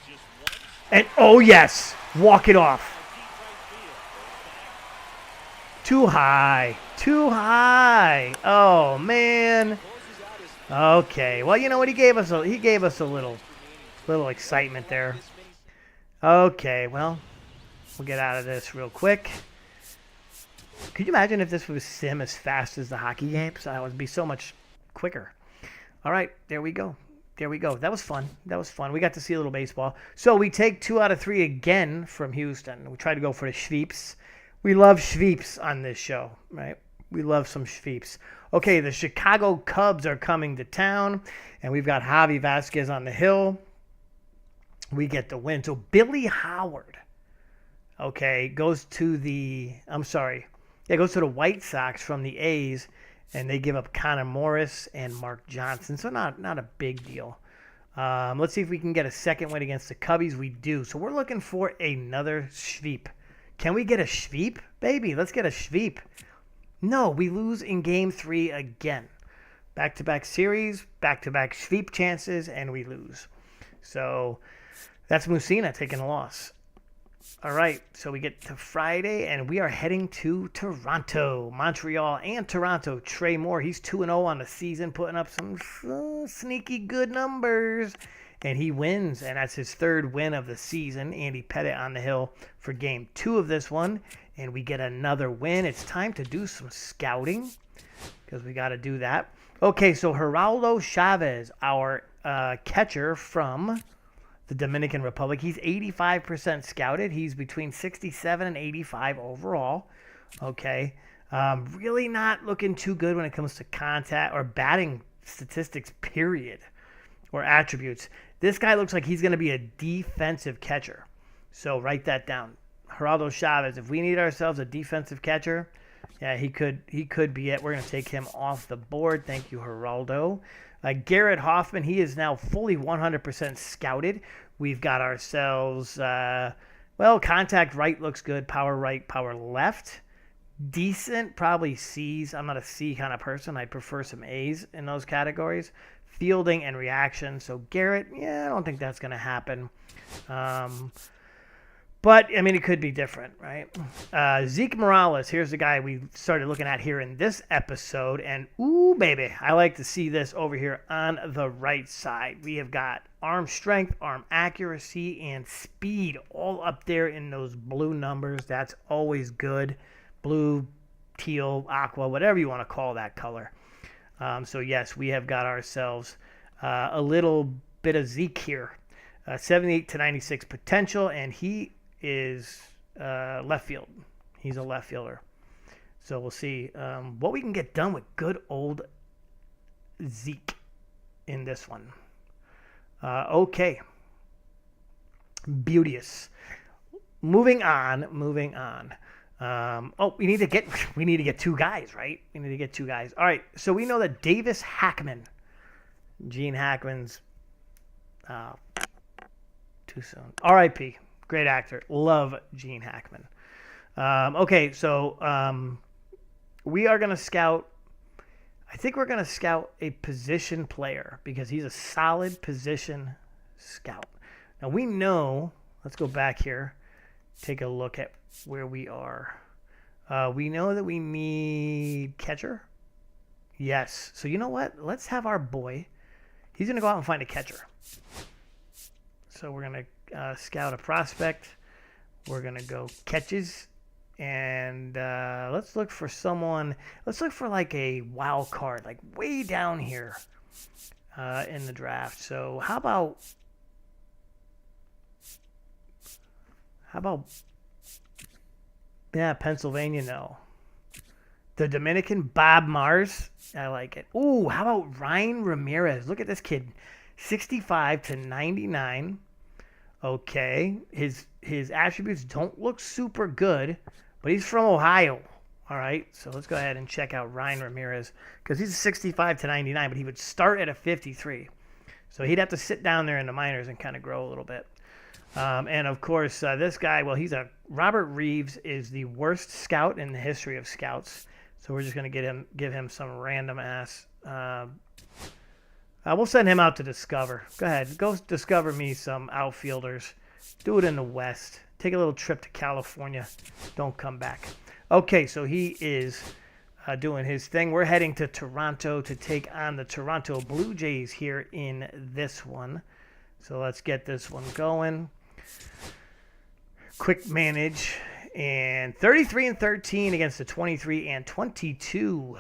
And, oh, yes, walk it off. Too high. Too high. Oh, man. Okay. Well, you know what? He gave us a little excitement there. Okay, well, we'll get out of this real quick. Could you imagine if this was sim as fast as the hockey games? That would be so much quicker. All right, there we go. There we go. That was fun. That was fun. We got to see a little baseball. So we take 2 out of 3 again from Houston. We try to go for the Schweeps. We love Schweeps on this show, right? We love some Schweeps. Okay, the Chicago Cubs are coming to town, and we've got Javi Vasquez on the hill. We get the win. So Billy Howard, okay, goes to the White Sox from the A's, and they give up Connor Morris and Mark Johnson. So not a big deal. Let's see if we can get a second win against the Cubbies. We do. So we're looking for another sweep. Can we get a sweep, baby? Let's get a sweep. No, we lose in Game 3 again. Back-to-back series, back-to-back sweep chances, and we lose. So that's Musina taking a loss. All right, so we get to Friday, and we are heading to Toronto. Montreal and Toronto. Trey Moore, he's 2-0 on the season, putting up some sneaky good numbers. And he wins, and that's his 3rd win of the season. Andy Pettit on the hill for Game 2 of this one. And we get another win. It's time to do some scouting because we got to do that. Okay, so Geraldo Chavez, our catcher from the Dominican Republic. He's 85% scouted. He's between 67 and 85 overall. Okay. Really not looking too good when it comes to contact or batting statistics, period, or attributes. This guy looks like he's going to be a defensive catcher. So write that down. Geraldo Chavez, if we need ourselves a defensive catcher, yeah, he could be it. We're going to take him off the board. Thank you, Geraldo. Garrett Hoffman, he is now fully 100% scouted. We've got ourselves, contact right looks good, power right, power left. Decent, probably C's. I'm not a C kind of person. I prefer some A's in those categories. Fielding and reaction. So Garrett, I don't think that's going to happen. But, I mean, it could be different, right? Zeke Morales, here's the guy we started looking at here in this episode. And, ooh, baby, I like to see this over here on the right side. We have got arm strength, arm accuracy, and speed all up there in those blue numbers. That's always good. Blue, teal, aqua, whatever you want to call that color. So, yes, we have got ourselves a little bit of Zeke here. 78 to 96 potential, and he is left field. He's a left fielder. So we'll see what we can get done with good old Zeke in this one. Okay. Beauteous. Moving on. We need to get 2 guys, right? We need to get 2 guys. All right. So we know that Davis Hackman, Gene Hackman's too soon. R.I.P. Great actor. Love Gene Hackman. Okay, so we are going to scout. I think we're going to scout a position player because he's a solid position scout. Now we know, let's go back here, take a look at where we are. We know that we need catcher. Yes. So you know what? Let's have our boy. He's going to go out and find a catcher. So we're going to scout a prospect. We're going to go catches. And let's look for someone. Let's look for like a wild card, like way down here in the draft. So how about Pennsylvania? No. The Dominican, Bob Mars. I like it. Ooh, how about Ryan Ramirez? Look at this kid. 65 to 99. Okay. His attributes don't look super good, but he's from Ohio. All right, so let's go ahead and check out Ryan Ramirez because he's a 65 to 99, but he would start at a 53. So he'd have to sit down there in the minors and kind of grow a little bit. And of course, this guy, well, Robert Reeves is the worst scout in the history of scouts. So we're just going to give him some random ass. We'll send him out to discover. Go ahead, go discover me some outfielders. Do it in the West. Take a little trip to California. Don't come back. Okay, so he is doing his thing. We're heading to Toronto to take on the Toronto Blue Jays here in this one. So let's get this one going. Quick manage. And 33-13 against the 23-22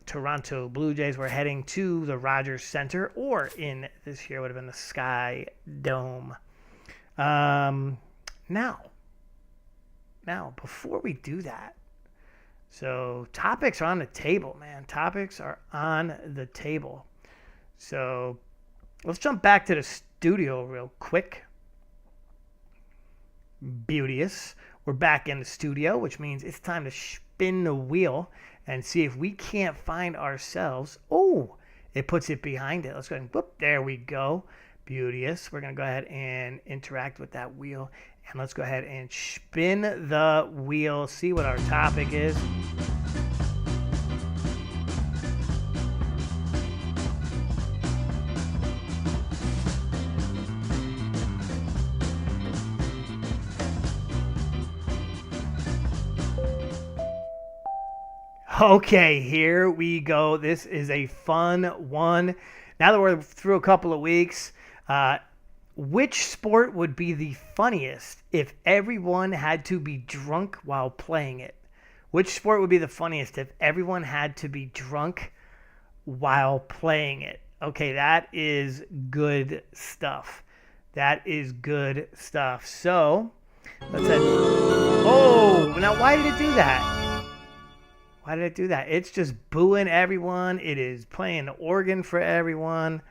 Toronto Blue Jays. We're heading to the Rogers Center, or in this year would have been the Sky Dome. Now, before we do that, so topics are on the table, man. Topics are on the table. So let's jump back to the studio real quick. Beauteous. We're back in the studio, which means it's time to spin the wheel and see if we can't find ourselves. Oh, it puts it behind it. Let's go ahead and whoop. There we go. Beauteous. We're going to go ahead and interact with that wheel. And let's go ahead and spin the wheel, see what our topic is. Okay, here we go. This is a fun one. Now that we're through a couple of weeks, which sport would be the funniest if everyone had to be drunk while playing it? Which sport would be the funniest if everyone had to be drunk while playing it? Okay, that is good stuff. That is good stuff. So, let's head. Oh, now why did it do that? Why did it do that? It's just booing everyone. It is playing the organ for everyone.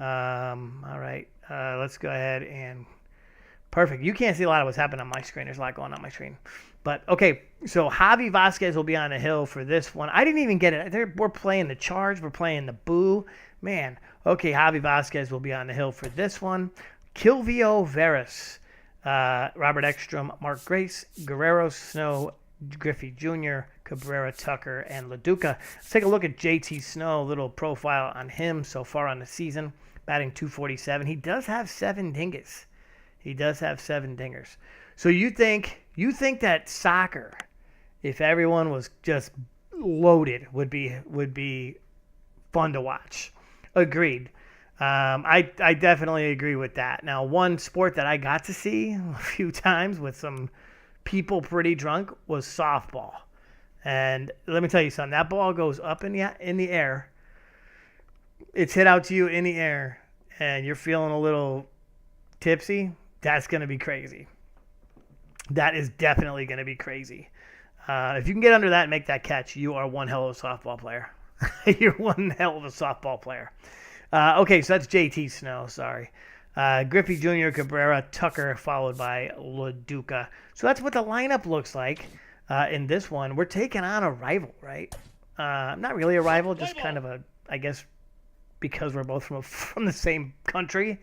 All right. Let's go ahead and perfect. You can't see a lot of what's happening on my screen. There's a lot going on my screen. But okay, so Javi Vasquez will be on the hill for this one. I didn't even get it. We're playing the charge. We're playing the boo. Man. Okay, Javi Vasquez will be on the hill for this one. Kilvio Veras, Robert Ekstrom, Mark Grace, Guerrero Snow, Griffey Jr., Cabrera, Tucker, and LaDuca. Let's take a look at JT Snow, a little profile on him so far on the season. Batting .247. He does have 7 dingers. He does have 7 dingers. So you think that soccer, if everyone was just loaded, would be fun to watch? Agreed. I definitely agree with that. Now, one sport that I got to see a few times with some people pretty drunk was softball. And let me tell you something. That ball goes up in the air. It's hit out to you in the air, and you're feeling a little tipsy. That's going to be crazy. That is definitely going to be crazy. If you can get under that and make that catch, you are one hell of a softball player. You're one hell of a softball player. Okay, so that's JT Snow. Sorry. Griffey Jr., Cabrera, Tucker, followed by LaDuca. So that's what the lineup looks like in this one. We're taking on a rival, right? Not really a rival, just kind of a, I guess, because we're both from the same country.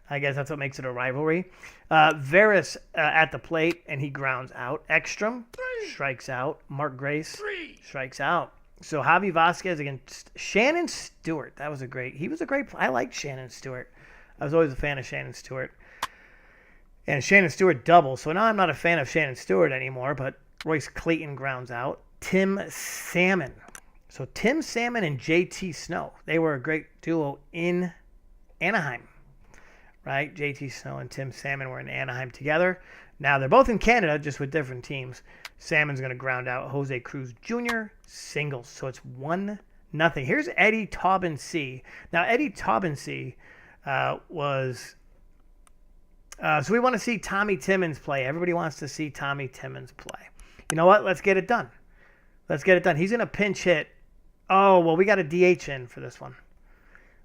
I guess that's what makes it a rivalry. Veras at the plate, and he grounds out. Ekstrom strikes out. Mark Grace strikes out. So Javi Vasquez against Shannon Stewart. He was a great player. I liked Shannon Stewart. I was always a fan of Shannon Stewart. And Shannon Stewart doubles. So now I'm not a fan of Shannon Stewart anymore, but Royce Clayton grounds out. Tim Salmon. So Tim Salmon and JT Snow. They were a great duo in Anaheim. Right? JT Snow and Tim Salmon were in Anaheim together. Now they're both in Canada, just with different teams. Salmon's going to ground out Jose Cruz Jr. singles. So it's 1-0. Here's Eddie Taubensee. Now Eddie Taubensee was... so we want to see Tommy Timmons play. Everybody wants to see Tommy Timmons play. You know what? Let's get it done. He's going to pinch hit. Oh, well, we got a DH in for this one.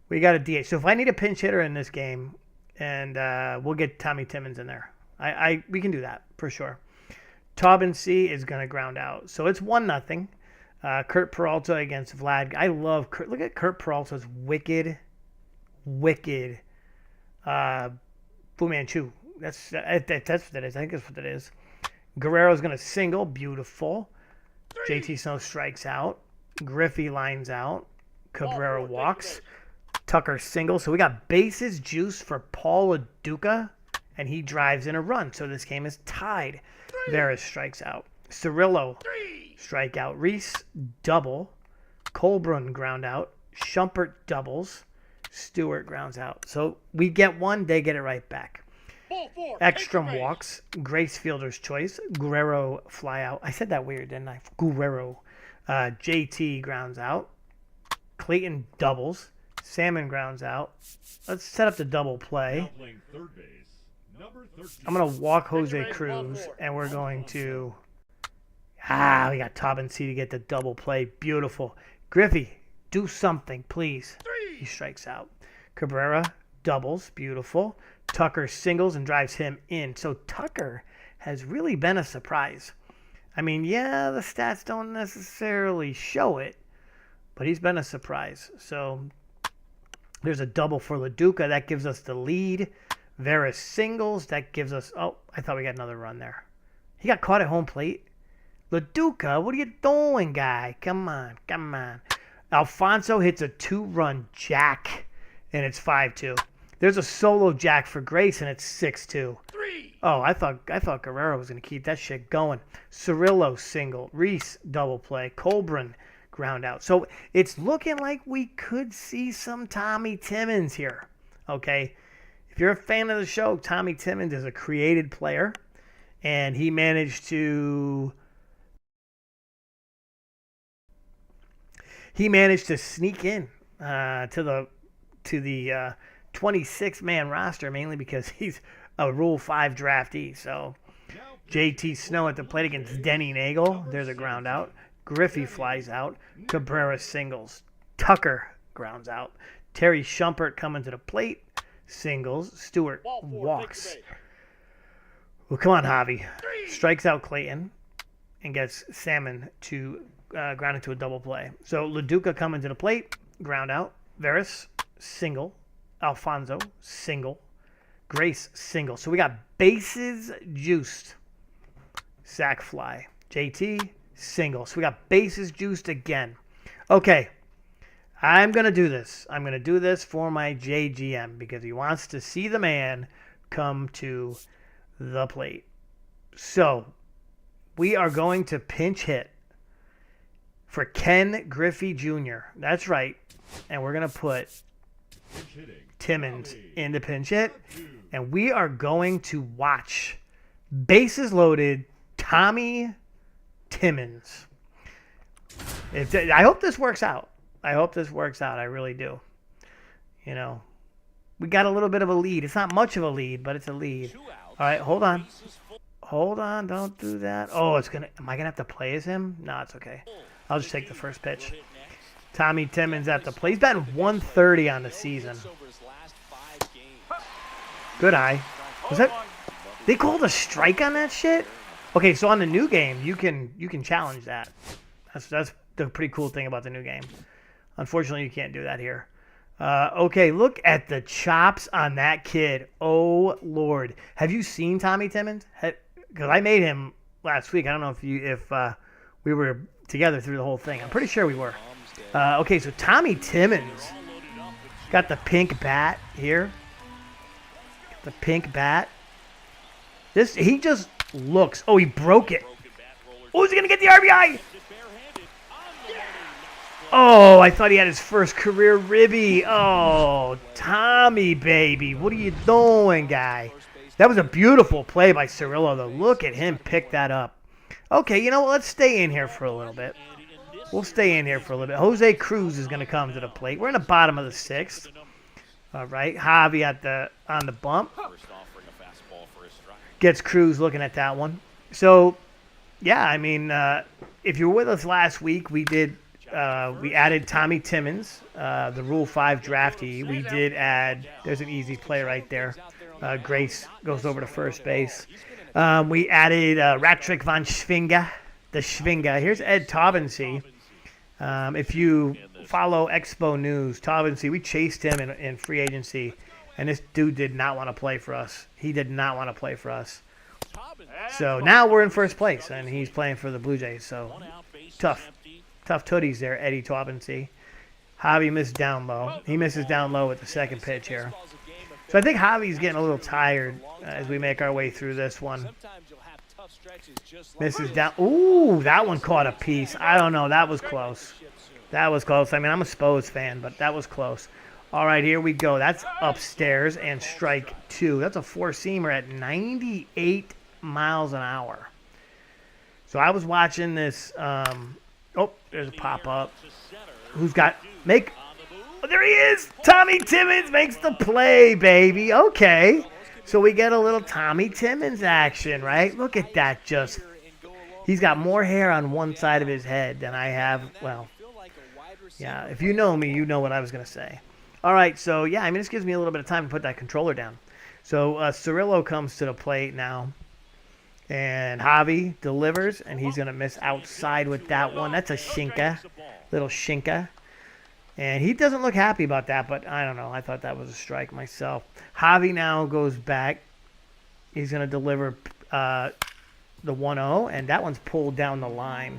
We got a DH. So if I need a pinch hitter in this game, and we'll get Tommy Timmons in there. We can do that for sure. Taubin C is going to ground out. So it's 1-0. Kurt Peralta against Vlad. I love Kurt. Look at Kurt Peralta's wicked Fu Manchu. That's what that is. I think that's what that is. Guerrero's going to single. Beautiful. JT Snow strikes out. Griffey lines out. Cabrera walks. Tucker singles. So we got bases juice for Paul LaDuca, and he drives in a run. So this game is tied. Veras strikes out. Cirillo strikeout. Reese double. Colbrun ground out. Schumpert doubles. Stewart grounds out. So we get one, they get it right back. Ekstrom walks. Grace fielder's choice. Guerrero fly out. I said that weird, didn't I? Guerrero. JT grounds out. Clayton doubles. Salmon grounds out. Let's set up the double play. I'm going to walk Jose Cruz, and we're going to... we got Taubin C to get the double play. Beautiful. Griffey, do something, please. He strikes out. Cabrera doubles. Beautiful. Tucker singles and drives him in. So Tucker has really been a surprise. I mean, yeah, the stats don't necessarily show it, but he's been a surprise. So there's a double for LaDuca. That gives us the lead. Veras singles. That gives us... Oh, I thought we got another run there. He got caught at home plate. LaDuca, what are you doing, guy? Come on. Alfonso hits a 2-run jack, and it's 5-2. There's a solo jack for Grace, and it's 6-2. Oh, I thought Guerrero was going to keep that shit going. Cirillo single. Reese double play. Colbrun ground out. So it's looking like we could see some Tommy Timmons here. Okay? If you're a fan of the show, Tommy Timmons is a created player, and he managed to sneak in to the 26-man roster, mainly because he's a Rule 5 draftee. So JT Snow at the plate against Denny Nagel. There's a ground out. Griffey flies out. Cabrera singles. Tucker grounds out. Terry Schumpert coming to the plate. Singles. Stewart walks. Well, come on, Javi. Strikes out Clayton and gets Salmon to ground into a double play. So LaDuca coming to the plate. Ground out. Veras single. Alfonso single. Grace single. So we got bases juiced. Sack fly. JT single. So we got bases juiced again. Okay. I'm going to do this. I'm going to do this for my JGM because he wants to see the man come to the plate. So we are going to pinch hit for Ken Griffey Jr. That's right. And we're going to put Timmons in the pinch hit. And we are going to watch bases loaded Tommy Timmons. I hope this works out. I really do. You know, we got a little bit of a lead. It's not much of a lead, but it's a lead. All right, hold on. Don't do that. Oh, am I going to have to play as him? No, it's okay. I'll just take the first pitch. Tommy Timmons at the plate. He's batting 130 on the season. Good eye. Was that? They called a strike on that shit? Okay, so on the new game, you can challenge that. That's the pretty cool thing about the new game. Unfortunately, you can't do that here. Okay, look at the chops on that kid. Oh, Lord. Have you seen Tommy Timmons? Because I made him last week. I don't know if we were together through the whole thing. I'm pretty sure we were. Okay, so Tommy Timmons got the pink bat here. The pink bat. He just looks. Oh, he broke it. Oh, is he going to get the RBI? Oh, I thought he had his first career ribby. Oh, Tommy, baby. What are you doing, guy? That was a beautiful play by Cirillo, though. Look at him pick that up. Okay, you know what? Let's stay in here for a little bit. We'll stay in here for a little bit. Jose Cruz is going to come to the plate. We're in the bottom of the sixth. All right, Javi on the bump. Gets Cruz looking at that one. So, yeah, I mean, if you were with us last week, we added Tommy Timmons, the Rule 5 draftee. We did add, there's an easy play right there. Grace goes over to first base. We added Rattrick von Schwinga, the Schwinga. Here's Ed Taubensee. If you follow Expo News, Taubensee, we chased him in free agency, and this dude did not want to play for us. He did not want to play for us. So now we're in first place, and he's playing for the Blue Jays. So tough tooties there, Eddie Taubensee. Javi missed down low. He misses down low with the second pitch here. So I think Javi's getting a little tired as we make our way through this one. Misses down. Ooh, that one caught a piece. I don't know. That was close. That was close. I mean, I'm a Spos fan, but that was close. All right, here we go. That's upstairs and strike 2. That's a four-seamer at 98 miles an hour. So I was watching this. Oh, there's a pop-up. Who's got – oh, there he is. Tommy Timmons makes the play, baby. Okay. So we get a little Tommy Timmons action, right? Look at that. He's got more hair on one side of his head than I have. Well, yeah, if you know me, you know what I was going to say. All right, so, yeah, I mean, this gives me a little bit of time to put that controller down. So Cirillo comes to the plate now. And Javi delivers, and he's going to miss outside with that one. That's a shinka, little shinka. And he doesn't look happy about that, but I don't know. I thought that was a strike myself. Javi now goes back. He's going to deliver the 1-0, and that one's pulled down the line.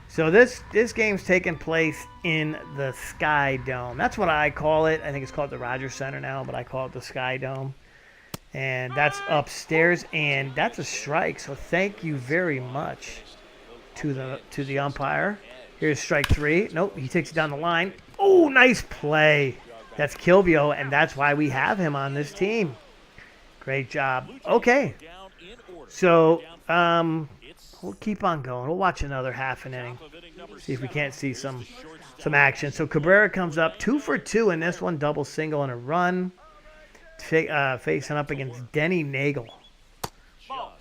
So this game's taking place in the Sky Dome. That's what I call it. I think it's called the Rogers Center now, but I call it the Sky Dome. And that's upstairs, and that's a strike. So thank you very much to the umpire. Here's strike 3. Nope, he takes it down the line. Oh, nice play. That's Kilvio, and that's why we have him on this team. Great job. Okay. So we'll keep on going. We'll watch another half an inning. See if we can't see some action. So Cabrera comes up 2 for 2 in this one, double single and a run. Facing up against Denny Nagel. Well,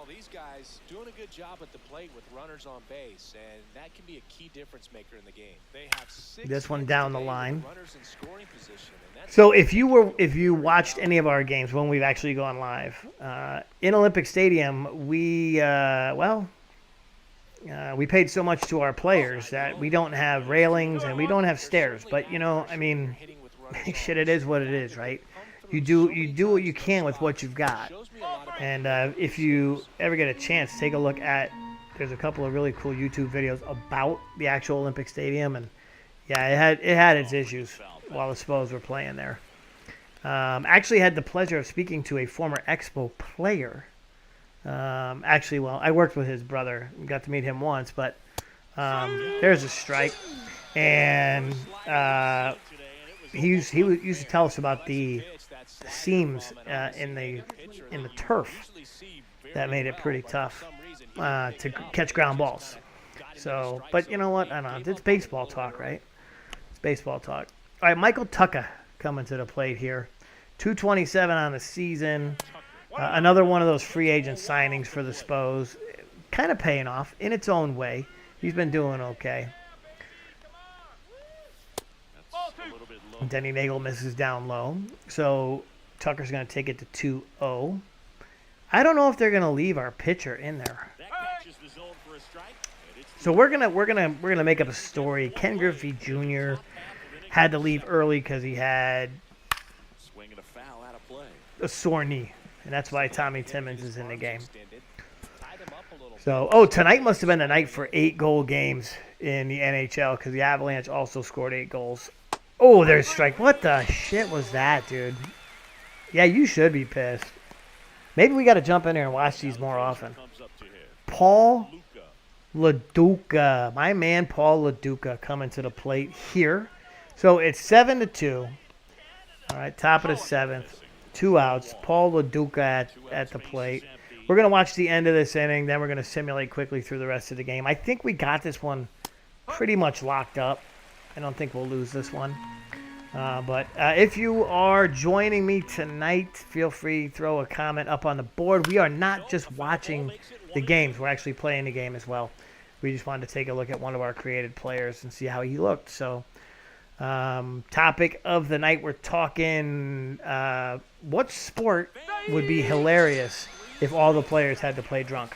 these guys doing a good job at the plate with runners on base, and that can be a key difference maker in the game. They have 6 this one down the line. runners in scoring position, and so if you watched any of our games when we've actually gone live in Olympic Stadium, we paid so much to our players that we don't have railings and we don't have stairs. But I mean. Shit, it is what it is, right? You do what you can with what you've got. And if you ever get a chance, take a look at. There's a couple of really cool YouTube videos about the actual Olympic Stadium, and yeah, it had its issues while the Spos were playing there. Actually, had the pleasure of speaking to a former Expo player. I worked with his brother. Got to meet him once, but there's a strike, and. He used to tell us about the seams in the turf that made it pretty tough to catch ground balls. So, but you know what? I don't know. It's baseball talk, right? It's baseball talk. All right, Michael Tucka coming to the plate here. 227 on the season. Another one of those free agent signings for the Spos. Kind of paying off in its own way. He's been doing okay. Denny Nagel misses down low. So Tucker's going to take it to 2-0. I don't know if they're going to leave our pitcher in there. So we're gonna make up a story. Ken Griffey Jr. had to leave early because he had a sore knee, and that's why Tommy Timmons is in the game. So, tonight must have been the night for 8-goal games in the NHL because the Avalanche also scored 8 goals. Oh, there's strike. What the shit was that, dude? Yeah, you should be pissed. Maybe we got to jump in there and watch these more often. Paul LaDuca. My man Paul LaDuca coming to the plate here. So it's 7-2. All right, top of the 7th. 2 outs. Paul LaDuca at the plate. We're going to watch the end of this inning. Then we're going to simulate quickly through the rest of the game. I think we got this one pretty much locked up. I don't think we'll lose this one. But if you are joining me tonight, feel free to throw a comment up on the board. We are not just watching the games. We're actually playing the game as well. We just wanted to take a look at one of our created players and see how he looked. So Topic of the night, we're talking what sport would be hilarious if all the players had to play drunk?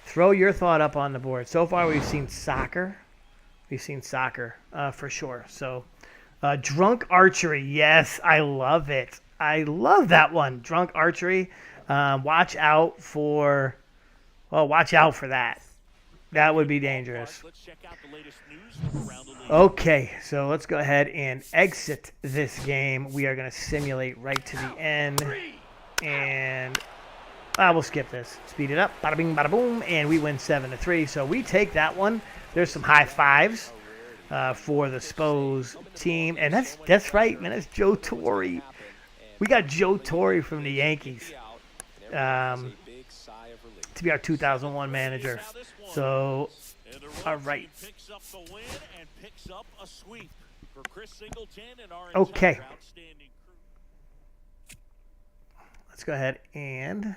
Throw your thought up on the board. So far, we've seen soccer. We've seen soccer for sure. So, drunk archery. Yes, I love it. I love that one. Drunk archery. Watch out for that. That would be dangerous. Okay, so let's go ahead and exit this game. We are going to simulate right to the end. And we'll skip this. Speed it up. Bada bing, bada boom. And we win 7-3. So we take that one. There's some high fives for the Expos team. And that's right, man. That's Joe Torre. We got Joe Torre from the Yankees to be our 2001 manager. So, all right. Okay. Let's go ahead and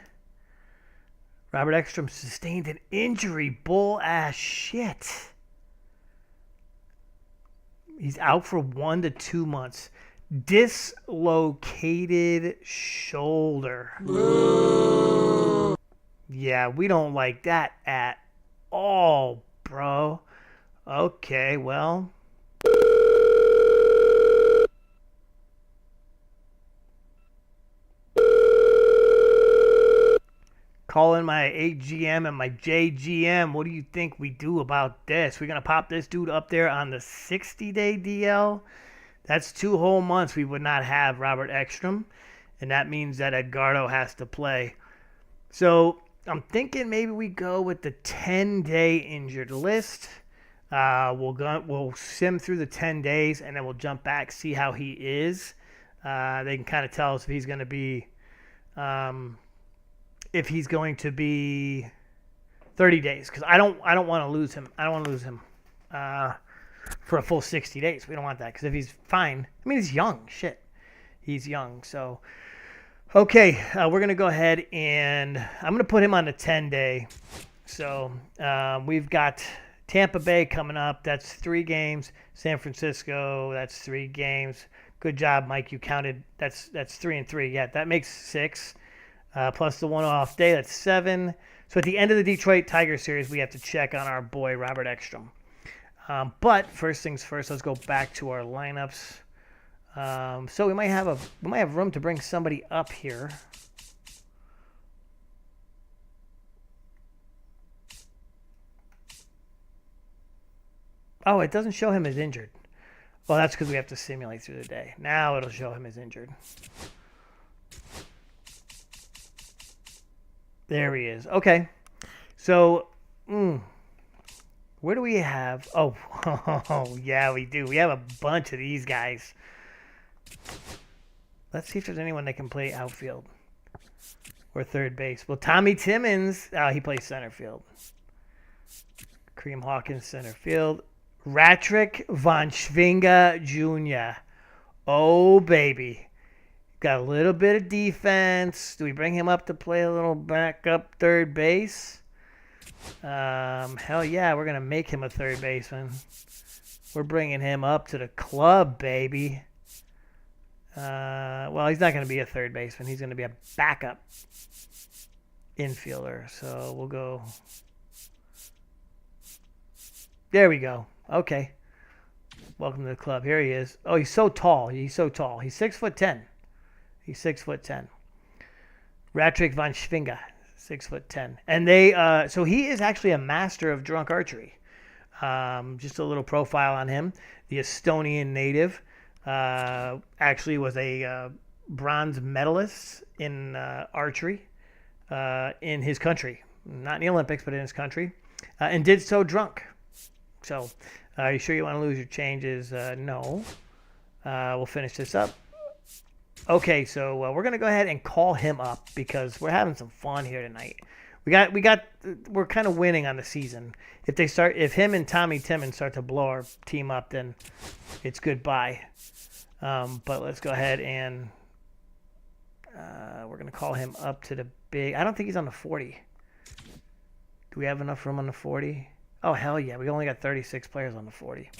Robert Ekstrom sustained an injury. Bull ass shit. He's out for 1 to 2 months. Dislocated shoulder. Boo. Yeah, we don't like that at all, bro. Okay, well. Calling my AGM and my JGM. What do you think we do about this? We're going to pop this dude up there on the 60-day DL. That's 2 whole months we would not have Robert Ekstrom. And that means that Edgardo has to play. So I'm thinking maybe we go with the 10-day injured list. We'll sim through the 10 days, and then we'll jump back, see how he is. They can kind of tell us if he's going to be 30 days, because I don't want to lose him. I don't want to lose him for a full 60 days. We don't want that, because if he's fine, I mean, he's young. Shit, he's young. So, okay, we're going to go ahead and I'm going to put him on the 10-day. So we've got Tampa Bay coming up. That's 3 games. San Francisco, that's 3 games. Good job, Mike. You counted. That's 3 and 3. Yeah, that makes 6. Plus the 1 off day, that's 7. So at the end of the Detroit Tigers series, we have to check on our boy Robert Ekstrom. But first things first, let's go back to our lineups. So we might have room to bring somebody up here. Oh, it doesn't show him as injured. Well, that's because we have to simulate through the day. Now it'll show him as injured. There he is. Okay. So, where do we have? Oh, yeah, we do. We have a bunch of these guys. Let's see if there's anyone that can play outfield or third base. Well, Tommy Timmons, he plays center field. Kareem Hawkins, center field. Ratrick Von Schwinga Jr. Oh, baby. Got a little bit of defense. Do we bring him up to play a little backup third base? Hell yeah, we're going to make him a third baseman. We're bringing him up to the club, baby. Well, he's not going to be a third baseman. He's going to be a backup infielder. So we'll go. There we go. Okay. Welcome to the club. Here he is. Oh, he's so tall. He's 6'10". He's 6'10". Ratrick Von Schwinga, 6'10". And so he is actually a master of drunk archery. Just a little profile on him. The Estonian native actually was a bronze medalist in archery in his country. Not in the Olympics, but in his country. And did so drunk. So, are you sure you want to lose your changes? No. We'll finish this up. Okay, so we're gonna go ahead and call him up because we're having some fun here tonight. We're kind of winning on the season. If him and Tommy Timmons start to blow our team up, then it's goodbye. But let's go ahead and we're gonna call him up to the big. I don't think he's on the 40. Do we have enough room on the 40? Oh hell yeah, we only got 36 players on the 40.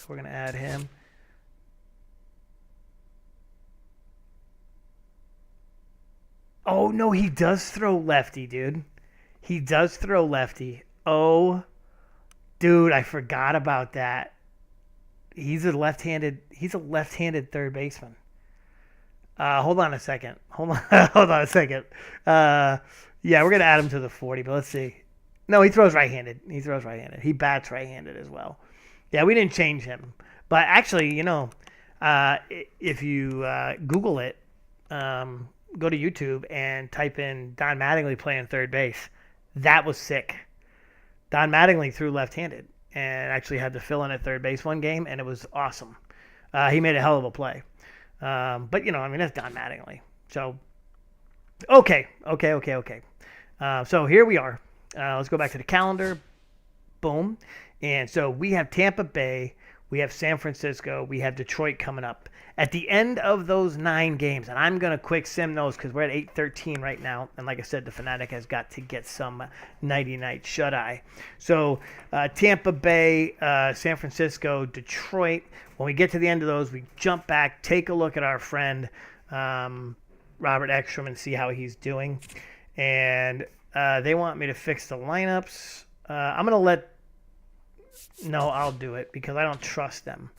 So we're going to add him. Oh, no, he does throw lefty, dude. He does throw lefty. Oh, dude, I forgot about that. He's a left-handed third baseman. Hold on a second. Hold on a second. Yeah, we're going to add him to the 40, but let's see. No, he throws right-handed. He bats right-handed as well. Yeah, we didn't change him. But actually, if you Google it, go to YouTube and type in Don Mattingly playing third base. That was sick. Don Mattingly threw left-handed and actually had to fill in at third base one game, and it was awesome. He made a hell of a play. But, that's Don Mattingly. So, okay. So here we are. Let's go back to the calendar. Boom. And so we have Tampa Bay. We have San Francisco. We have Detroit coming up. At the end of those 9 games, and I'm going to quick sim those because we're at 8-13 right now. And like I said, the Fanatic has got to get some nighty-night shut-eye. So Tampa Bay, San Francisco, Detroit. When we get to the end of those, we jump back, take a look at our friend Robert Ekstrom and see how he's doing. And they want me to fix the lineups. I'm going to let... No, I'll do it because I don't trust them.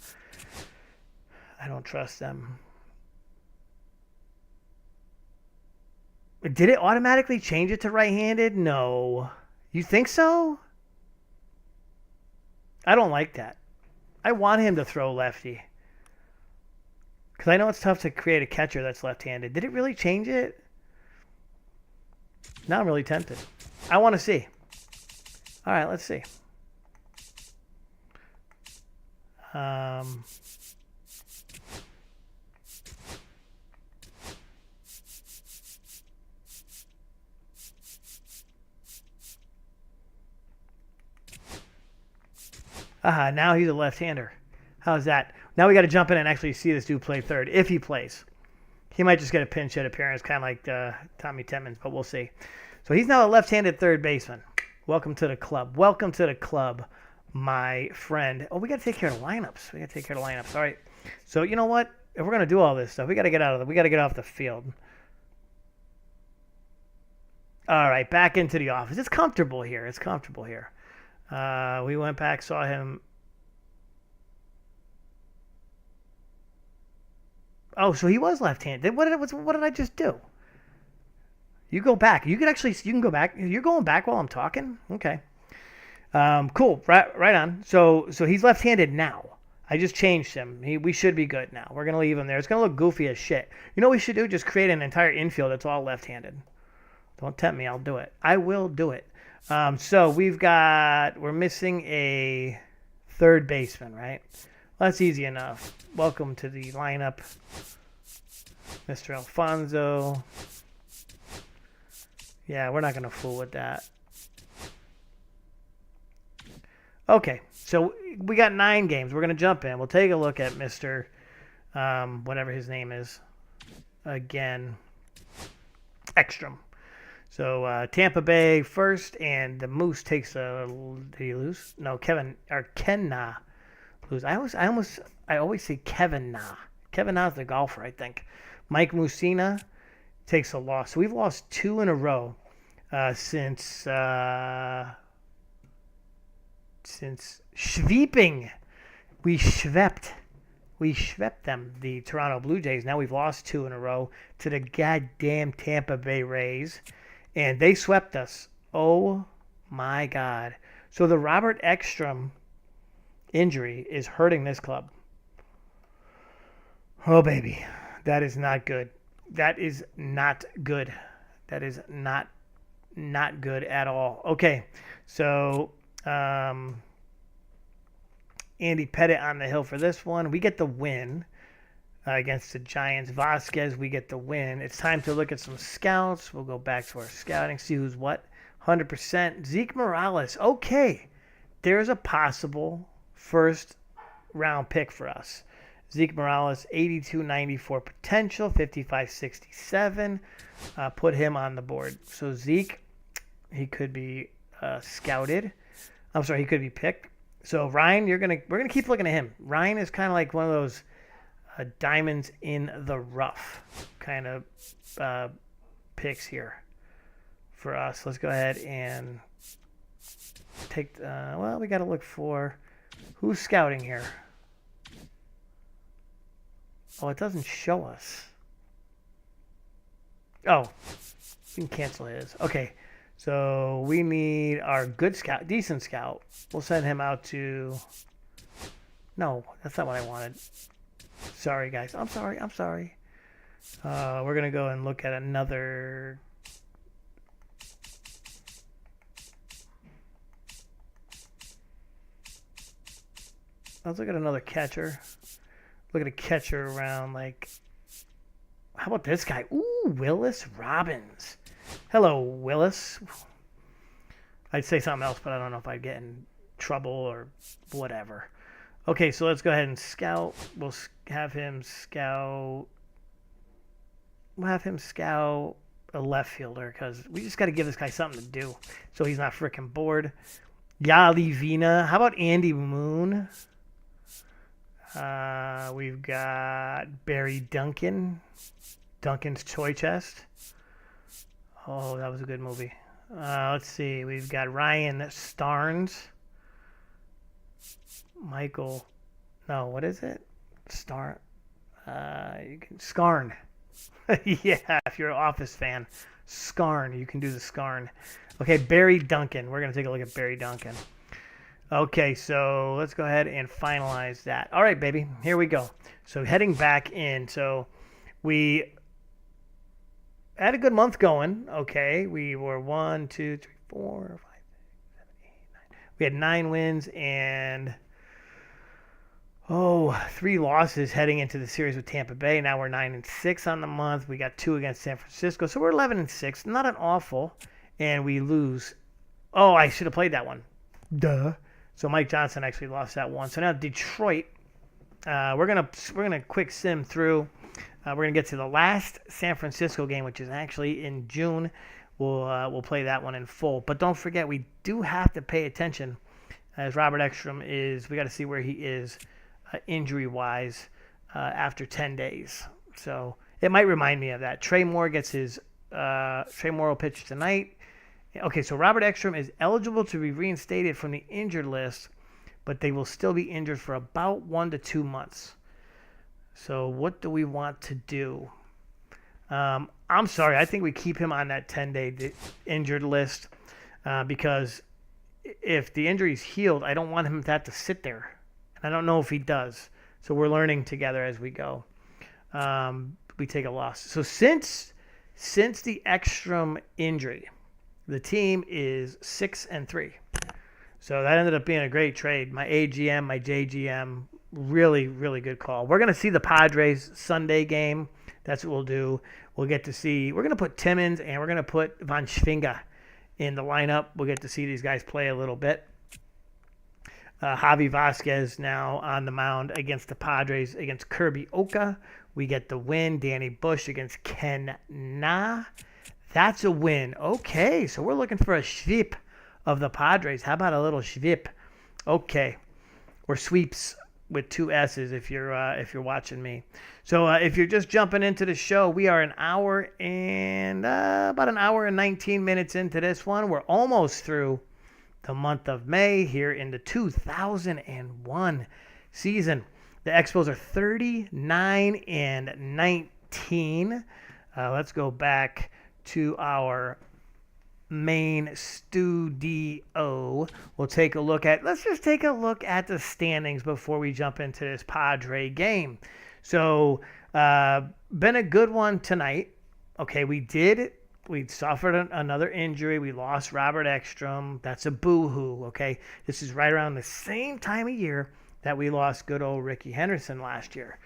Did it automatically change it to right-handed? No. You think so? I don't like that. I want him to throw lefty. Because I know it's tough to create a catcher that's left-handed. Did it really change it? Now I'm really tempted. I want to see. All right, let's see. Now he's a left-hander. How's that? Now we got to jump in and actually see this dude play third, if he plays. He might just get a pinch hit appearance, kind of like Tommy Timmons, but we'll see. So he's now a left-handed third baseman. Welcome to the club, my friend. Oh, we got to take care of the lineups. All right. So you know what? If we're gonna do all this stuff, we got to get off the field. All right, back into the office. It's comfortable here. We went back, saw him. Oh, so he was left-handed. What did I just do? You go back. You can go back. You're going back while I'm talking? Okay. Cool. Right on. So he's left-handed now. I just changed him. We should be good now. We're going to leave him there. It's going to look goofy as shit. You know what we should do? Just create an entire infield that's all left-handed. Don't tempt me. I'll do it. I will do it. So we're missing a third baseman, right? Well, that's easy enough. Welcome to the lineup, Mr. Alfonso. Yeah, we're not going to fool with that. Okay, so we got 9 games. We're going to jump in. We'll take a look at Mr. Whatever his name is. Again, Ekstrom. So Tampa Bay first, and the Moose takes a... Did he lose? No, Ken Na lose. I always say Kevin Na. Kevin Na's the golfer, I think. Mike Mussina takes a loss. So we've lost 2 in a row since sweeping. We swept them, the Toronto Blue Jays. Now we've lost 2 in a row to the goddamn Tampa Bay Rays. And they swept us. Oh, my God. So the Robert Ekstrom injury is hurting this club. Oh, baby. That is not good. That is not good at all. Okay, so Andy Pettit on the hill for this one. We get the win against the Giants. Vasquez, we get the win. It's time to look at some scouts. We'll go back to our scouting, see who's what. 100%. Zeke Morales. Okay, there's a possible first-round pick for us. Zeke Morales, 82-94 potential, 55-67. Put him on the board. So Zeke, he could be scouted. He could be picked. So Ryan, we're gonna keep looking at him. Ryan is kind of like one of those diamonds in the rough kind of picks here for us. Let's go ahead and take. Well, we got to look for who's scouting here. Oh, it doesn't show us. Oh, we can cancel his. Okay, so we need our good scout, decent scout. We'll send him out to. No, that's not what I wanted. Sorry, guys. I'm sorry. We're going to go and look at another. Let's look at another catcher. Look at a catcher around like. How about this guy? Ooh, Willis Robbins. Hello, Willis. I'd say something else, but I don't know if I'd get in trouble or whatever. Okay, so let's go ahead and scout. We'll have him scout. We'll have him scout a left fielder because we just got to give this guy something to do so he's not freaking bored. Yali Vina. How about Andy Moon? We've got Barry Duncan. Duncan's Toy Chest. Oh, that was a good movie. Let's see. We've got Ryan Starnes. Michael. No, what is it? Scarn. Yeah, if you're an Office fan. Scarn. You can do the Scarn. Okay, Barry Duncan. We're going to take a look at Barry Duncan. Okay, so let's go ahead and finalize that. All right, baby. Here we go. So heading back in. So we had a good month going. Okay, we were 1, 2, 3, 4, 5, 6, 7, 8, 9. We had 9 wins and 3 losses heading into the series with Tampa Bay. Now we're 9-6 on the month. We got 2 against San Francisco, so we're 11-6. Not an awful, and we lose. Oh, I should have played that one. Duh. So Mike Johnson actually lost that one. So now Detroit. We're gonna quick sim through. We're gonna get to the last San Francisco game, which is actually in June. We'll play that one in full. But don't forget, we do have to pay attention, as Robert Ekstrom is. We got to see where he is injury-wise after 10 days. So it might remind me of that. Trey Moore gets his. Trey Moore will pitch tonight. Okay, so Robert Ekstrom is eligible to be reinstated from the injured list, but they will still be injured for about 1 to 2 months. So what do we want to do? I'm sorry. I think we keep him on that 10-day injured list because if the injury's healed, I don't want him to have to sit there. And I don't know if he does. So we're learning together as we go. We take a loss. So since the Ekstrom injury, the team is 6-3. So that ended up being a great trade. My AGM, my JGM, really, really good call. We're going to see the Padres Sunday game. That's what we'll do. We'll get to see. We're going to put Timmons and we're going to put Van Schvinga in the lineup. We'll get to see these guys play a little bit. Javi Vasquez now on the mound against the Padres against Kirby Oka. We get the win. Danny Bush against Ken Na. That's a win. Okay, so we're looking for a sweep of the Padres. How about a little sweep? Okay, or sweeps with 2 S's if you're watching me. So if you're just jumping into the show, we are about an hour and 19 minutes into this one. We're almost through the month of May here in the 2001 season. The Expos are 39-19. Let's go back to our main studio. Let's just take a look at the standings before we jump into this Padre game. So, been a good one tonight. Okay, we suffered another injury. We lost Robert Ekstrom. That's a boo-hoo, okay? This is right around the same time of year that we lost good old Ricky Henderson last year,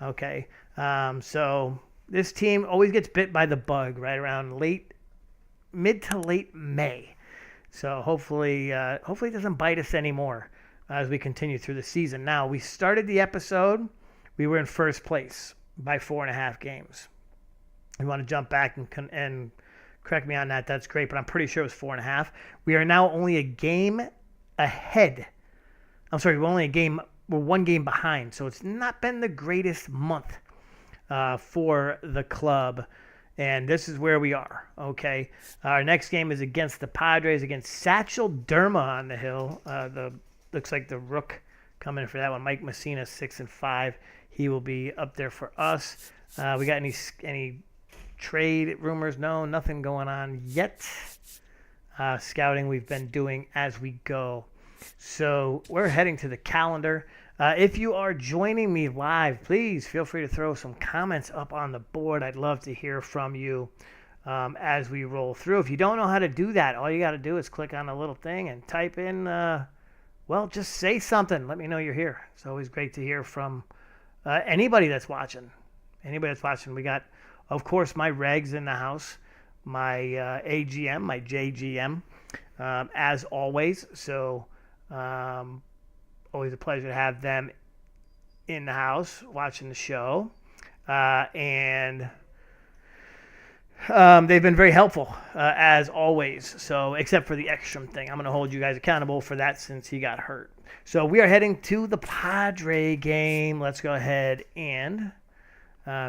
okay? So this team always gets bit by the bug right around mid to late May. So hopefully it doesn't bite us anymore as we continue through the season. Now, we started the episode. We were in first place by 4.5 games. If you want to jump back and correct me on that, that's great, but I'm pretty sure it was 4.5. We are now only a game ahead I'm sorry, we're one game behind, so it's not been the greatest month for the club. And this is where we are, okay? Our next game is against the Padres, against Satchel Derma on the hill. Looks like the Rook coming for that one. Mike Messina, 6-5. He will be up there for us. We got any trade rumors? No, nothing going on yet. Scouting we've been doing as we go. So we're heading to the calendar. If you are joining me live, please feel free to throw some comments up on the board. I'd love to hear from you as we roll through. If you don't know how to do that, all you got to do is click on the little thing and type in, just say something. Let me know you're here. It's always great to hear from anybody that's watching. We got, of course, my regs in the house, my AGM, my JGM, as always. So always a pleasure to have them in the house watching the show. And they've been very helpful, as always. So, except for the Ekstrom thing. I'm going to hold you guys accountable for that since he got hurt. So, we are heading to the Padre game. Let's go ahead and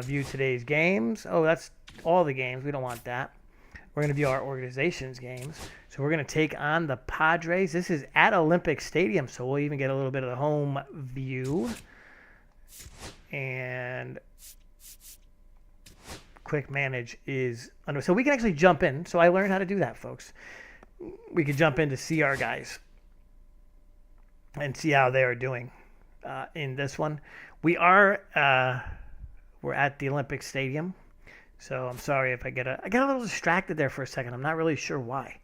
view today's games. Oh, that's all the games. We don't want that. We're going to view our organization's games. So we're going to take on the Padres. This is at Olympic Stadium, so we'll even get a little bit of the home view. And quick manage is under. So we can actually jump in. So I learned how to do that, folks. We could jump in to see our guys and see how they are doing in this one. We're at the Olympic Stadium. So I'm sorry if I got a little distracted there for a second. I'm not really sure why.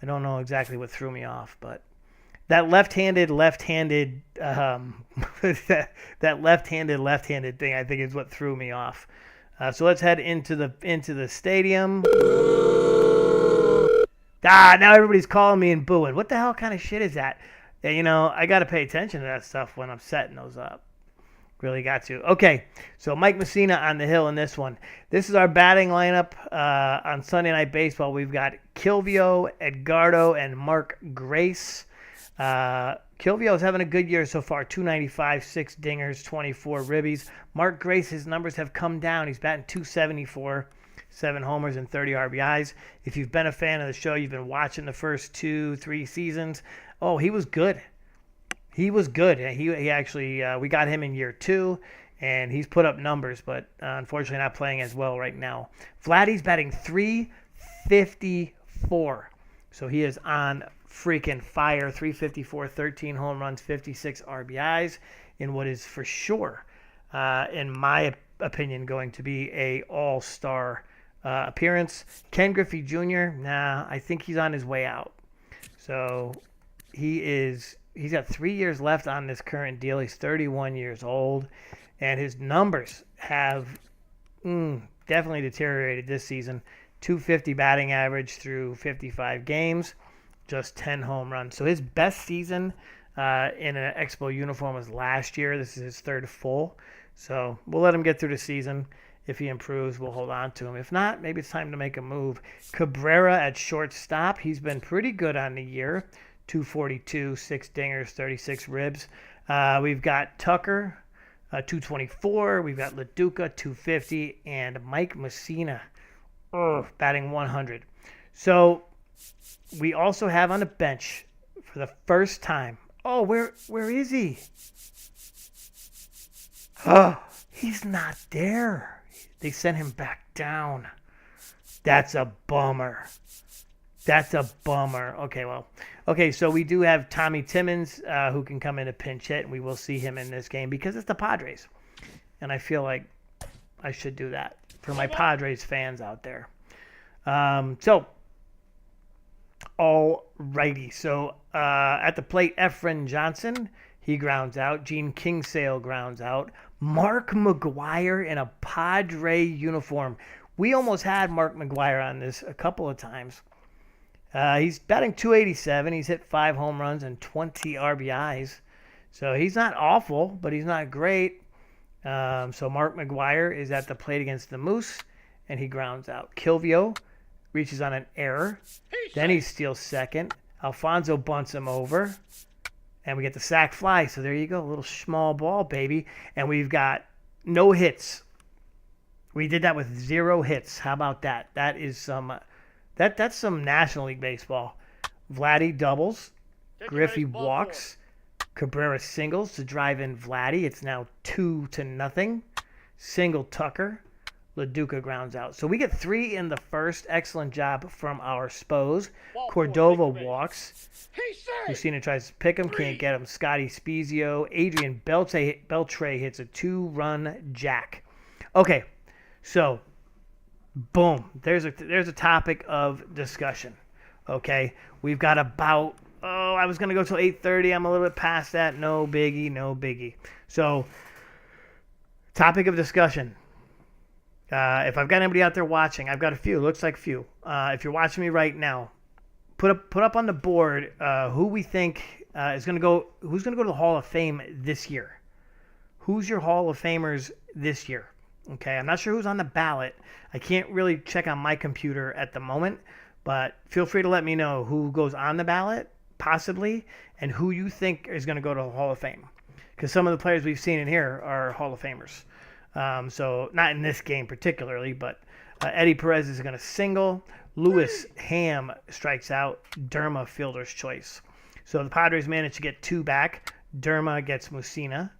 I don't know exactly what threw me off, but that left-handed thing, I think is what threw me off. So let's head into the stadium. Now everybody's calling me and booing. What the hell kind of shit is that? I got to pay attention to that stuff when I'm setting those up. Really got to. Okay, so Mike Messina on the hill in this one. This is our batting lineup on Sunday Night Baseball. We've got Kilvio, Edgardo, and Mark Grace. Kilvio is having a good year so far. 295, 6 dingers, 24 ribbies. Mark Grace, his numbers have come down. He's batting 274, 7 homers, and 30 RBIs. If you've been a fan of the show, you've been watching the first 2-3 seasons. Oh, he was good. He was good. He actually, we got him in year 2, and he's put up numbers, but unfortunately not playing as well right now. Vladdy's batting 354, so he is on freaking fire. 354, 13 home runs, 56 RBIs in what is for sure, in my opinion, going to be a all-star appearance. Ken Griffey Jr., I think he's on his way out. So he's got 3 years left on this current deal. He's 31 years old, and his numbers have definitely deteriorated this season. 250 batting average through 55 games, just 10 home runs. So his best season in an Expo uniform was last year. This is his third full. So we'll let him get through the season. If he improves, we'll hold on to him. If not, maybe it's time to make a move. Cabrera at shortstop. He's been pretty good on the year. 242, 6 dingers, 36 ribs. We've got Tucker, 224. We've got LaDuca, 250. And Mike Messina, batting 100. So we also have on the bench for the first time. Oh, where is he? Oh, he's not there. They sent him back down. That's a bummer. Okay, so we do have Tommy Timmons who can come in a pinch hit, and we will see him in this game because it's the Padres. And I feel like I should do that for my Padres fans out there. So, all righty. So, at the plate, Efren Johnson, he grounds out. Gene Kingsale grounds out. Mark McGwire in a Padre uniform. We almost had Mark McGwire on this a couple of times. He's batting 287. He's hit 5 home runs and 20 RBIs. So he's not awful, but he's not great. So Mark McGwire is at the plate against the Moose, and he grounds out. Kilvio reaches on an error. Then he steals second. Alfonso bunts him over. And we get the sac fly. So there you go, a little small ball, baby. And we've got no hits. We did that with 0 hits. How about that? That is some that's some National League baseball. Vladdy doubles. Griffey walks. Cabrera singles to drive in Vladdy. It's now 2-0. Single Tucker. LaDuca grounds out. So we get 3 in the first. Excellent job from our Spos. Cordova walks. Lucina tries to pick him. Can't get him. Scotty Spezio. Adrian Beltre hits a 2-run jack. Okay. So, boom. There's a topic of discussion. Okay. We've got about, I was going to go till 8:30. I'm a little bit past that. No biggie. So, topic of discussion. If I've got anybody out there watching, I've got a few. Looks like few. If you're watching me right now, put up on the board who we think is going to go. Who's going to go to the Hall of Fame this year? Who's your Hall of Famers this year? Okay, I'm not sure who's on the ballot. I can't really check on my computer at the moment, but feel free to let me know who goes on the ballot, possibly, and who you think is going to go to the Hall of Fame. Because some of the players we've seen in here are Hall of Famers. So not in this game particularly, but Eddie Perez is going to single. Lewis Ham strikes out. Derma fielder's choice. So the Padres managed to get 2 back. Derma gets Mussina,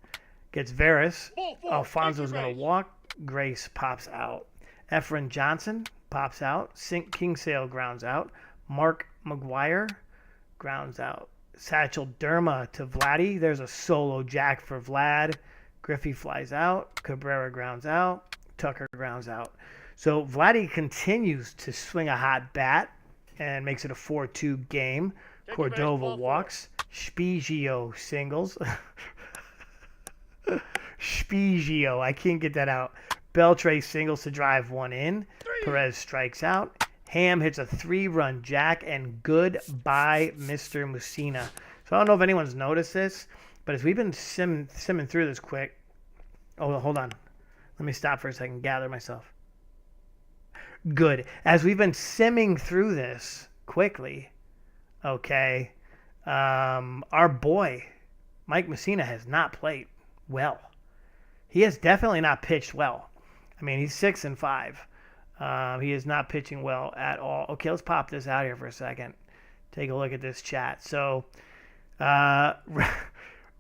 gets Veras. Alfonso's going to walk. Grace pops out. Efren Johnson pops out. Kingsale grounds out. Mark McGuire grounds out. Satchel Derma to Vladdy. There's a solo jack for Vlad. Griffey flies out. Cabrera grounds out. Tucker grounds out. So Vladdy continues to swing a hot bat and makes it a 4-2 game. Cordova walks. Spezio singles. Spezio. I can't get that out. Beltre singles to drive 1 in. Perez strikes out. Ham hits a 3-run jack, and goodbye, Mr. Mussina. So I don't know if anyone's noticed this, but as we've been simming through this quick. Oh, hold on. Let me stop for a second, gather myself. Good. As we've been simming through this quickly, okay, our boy, Mike Mussina, has not played well. He has definitely not pitched well. I mean, he's 6-5. He is not pitching well at all. Okay, let's pop this out here for a second. Take a look at this chat. So,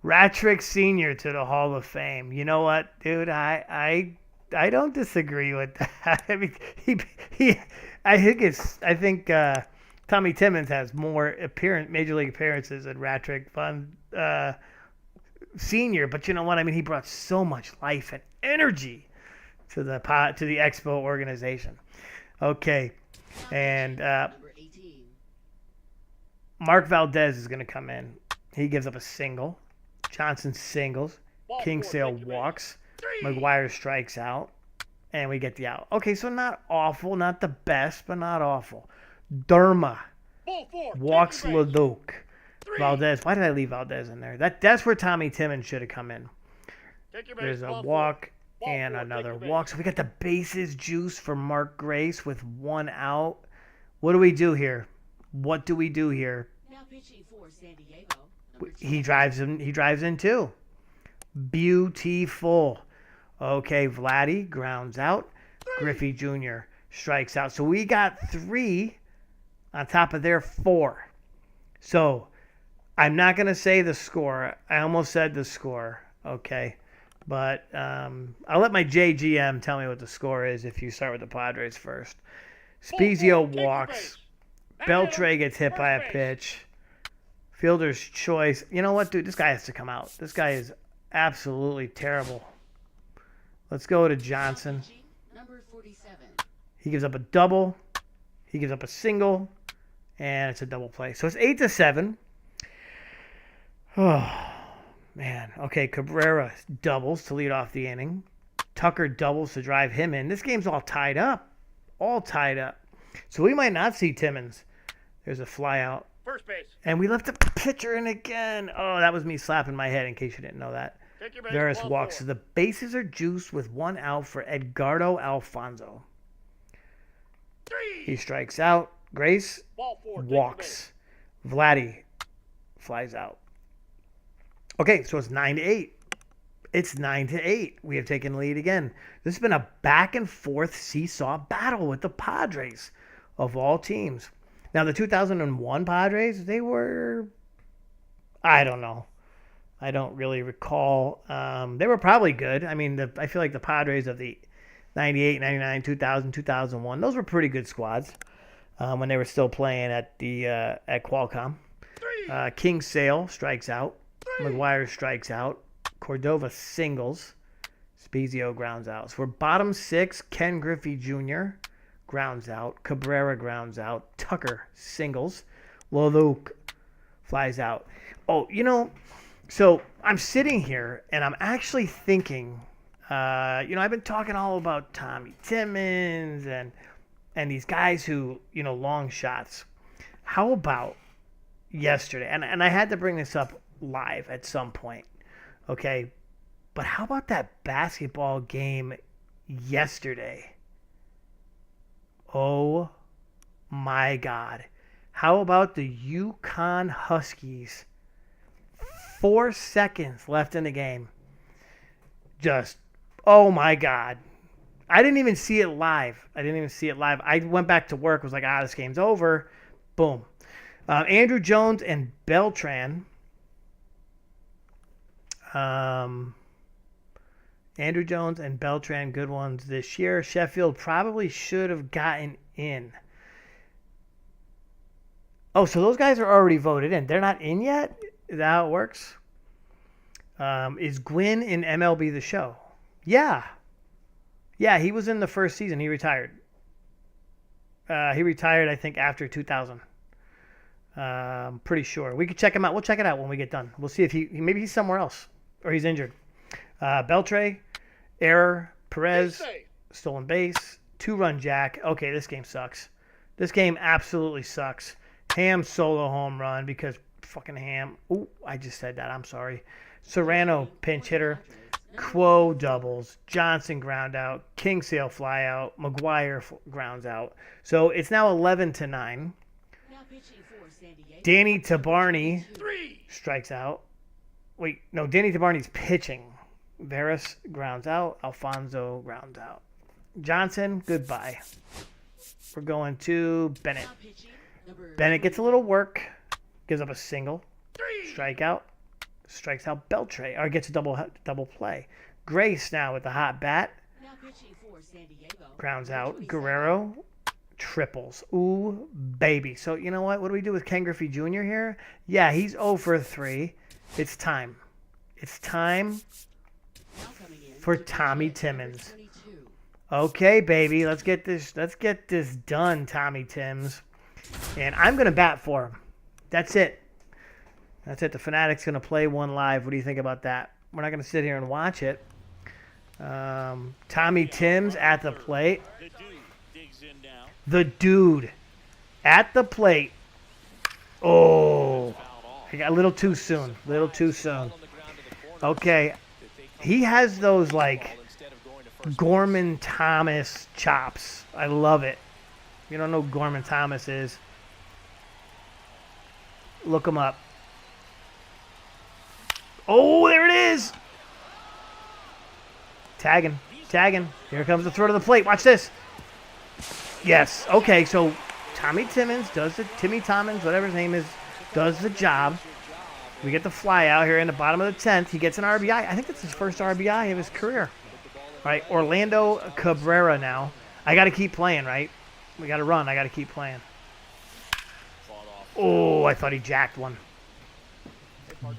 Ratrick Sr. to the Hall of Fame. You know what, dude? I don't disagree with that. I mean, I think Tommy Timmons has more major league appearances than Ratrick Senior. But you know what? I mean, he brought so much life and energy to the Expo organization. Okay, and Mark Valdez is going to come in. He gives up a single. Johnson singles. Kingsale walks. McGuire strikes out. And we get the out. Okay, so not awful. Not the best, but not awful. Derma walks LeDuc. Valdez. Why did I leave Valdez in there? That's where Tommy Timmons should have come in. There's a walk and another walk. So we got the bases juice for Mark Grace with 1 out. What do we do here? What do we do here? Now pitching for San Diego. He drives in too. Beautiful. Okay, Vladdy grounds out. Griffey Jr. strikes out. So we got 3 on top of their 4. So I'm not going to say the score. I almost said the score. Okay. But I'll let my JGM tell me what the score is if you start with the Padres first. Spezio walks. Beltre gets hit by a pitch. Fielder's choice. You know what, dude? This guy has to come out. This guy is absolutely terrible. Let's go to Johnson. Number 47. He gives up a double. He gives up a single. And it's a double play. So it's 8-7. Oh, man. Okay, Cabrera doubles to lead off the inning. Tucker doubles to drive him in. This game's all tied up. All tied up. So we might not see Timmons. There's a fly out. First base. And we left a pitcher in again. Oh, that was me slapping my head in case you didn't know that. Veras walks. So the bases are juiced with 1 out for Edgardo Alfonso. 3. He strikes out. Grace Ball 4. walks. Vladdy flies out. Okay, so it's 9-8. It's 9-8. We have taken the lead again. This has been a back and forth seesaw battle with the Padres of all teams. Now the 2001 Padres, they were, I don't know. I don't really recall. They were probably good. I mean, I feel like the Padres of the 98, 99, 2000, 2001, those were pretty good squads when they were still playing at Qualcomm. King Sale strikes out. McGuire strikes out. Cordova singles. Spezio grounds out. So we're bottom 6. Ken Griffey Jr. grounds out. Cabrera grounds out. Tucker singles. Loluc flies out. Oh, so I'm sitting here and I'm actually thinking, I've been talking all about Tommy Timmons and these guys who, long shots. How about yesterday? And I had to bring this up live at some point. Okay. But how about that basketball game yesterday? Oh my God. How about the UConn Huskies? 4 seconds left in the game. Just, oh my God. I didn't even see it live. I went back to work, was like, this game's over. Boom. Andrew Jones and Beltran. Andrew Jones and Beltran, good ones this year. Sheffield probably should have gotten in. Oh, so those guys are already voted in. They're not in yet? Is that how it works? Is Gwynn in MLB The Show? Yeah. Yeah, he was in the first season. He retired. He retired, I think, after 2000. Pretty sure. We could check him out. We'll check it out when we get done. We'll see if maybe he's somewhere else or he's injured. Beltre, error, Perez, stolen base, 2-run jack. Okay, this game sucks. This game absolutely sucks. Ham solo home run because fucking Ham. Ooh, I just said that. I'm sorry. Serrano pinch hitter. Quo doubles. Johnson ground out. Kingsale fly out. McGuire grounds out. So it's now 11-9. Now pitching for San Diego. Danny Tabarny strikes out. Wait, no, Danny Tabarny's pitching. Veras grounds out. Alfonso grounds out. Johnson, goodbye. We're going to Bennett. Now pitching number Bennett gets a little work. Gives up a single. Strikeout. Strikes out Beltre. Or gets a double play. Grace now with the hot bat. now pitching for San Diego. Grounds out. Guerrero triples. Ooh, baby. So, you know what? What do we do with Ken Griffey Jr. here? Yeah, he's 0 for 3. It's time. It's time Now coming in for to pitch Tommy hit number Timmons. 22. Okay, baby. Let's get this done, Tommy Tims. And I'm going to bat for him. That's it. The Fanatic's going to play one live. What do you think about that? We're not going to sit here and watch it. Tommy Tims at the plate. The dude at the plate. Oh, I got a little too soon. Okay. He has those like Gorman Thomas chops. I love it. If you don't know who Gorman Thomas is, look him up. Oh, there it is. Tagging. Here comes the throw to the plate. Watch this. Yes. Okay, so Tommy Timmons Timmy Tommins, whatever his name is, does the job. We get the fly out here in the bottom of the 10th. He gets an RBI. I think that's his first RBI of his career. All right, Orlando Cabrera now. I got to keep playing, right? We got to run. I got to keep playing. Oh, I thought he jacked one.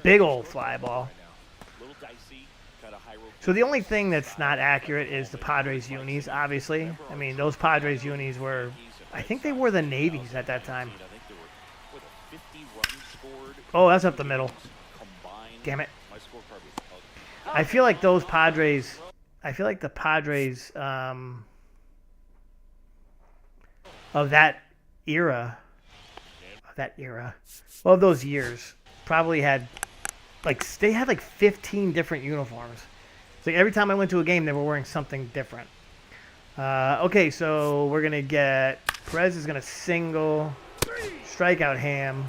Big old fly ball. So the only thing that's not accurate is the Padres unis, obviously. I mean, those Padres unis were, I think they were the Navies at that time. Oh, that's up the middle. Damn it. I feel like those Padres, the Padres of that era, of those years, probably had, they had 15 different uniforms. So every time I went to a game, they were wearing something different. Okay, so we're going to get, Perez is going to single, strike out Ham.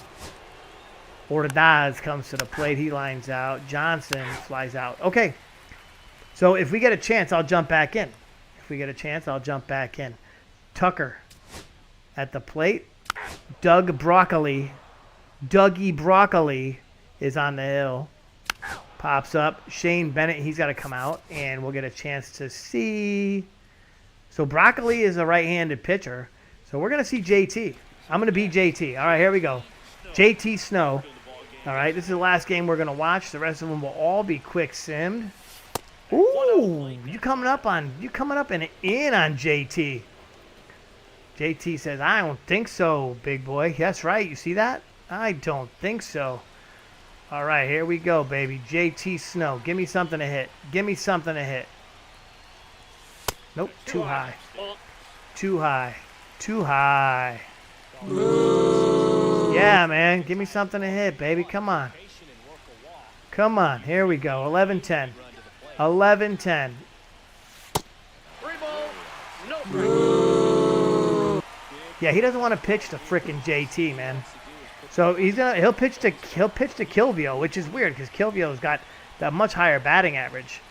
Ordaz comes to the plate. He lines out. Johnson flies out. Okay. So if we get a chance, I'll jump back in. Tucker at the plate. Dougie Broccoli is on the hill. Pops up. Shane Bennett, he's got to come out, and we'll get a chance to see. So Broccoli is a right-handed pitcher. So we're going to see JT. I'm going to be JT. All right, here we go. JT Snow. All right, this is the last game we're going to watch. The rest of them will all be quick simmed. Ooh, you coming up and in on JT. JT says, I don't think so, big boy. That's right. You see that? I don't think so. All right, here we go, baby. JT Snow. Give me something to hit. Nope, too high. Yeah, man. Give me something to hit, baby. Come on. Here we go. 11-10. 11-10. Yeah, he doesn't want to pitch to frickin' JT, man. So he'll pitch to Kilvio, which is weird because Kilvio's got that much higher batting average.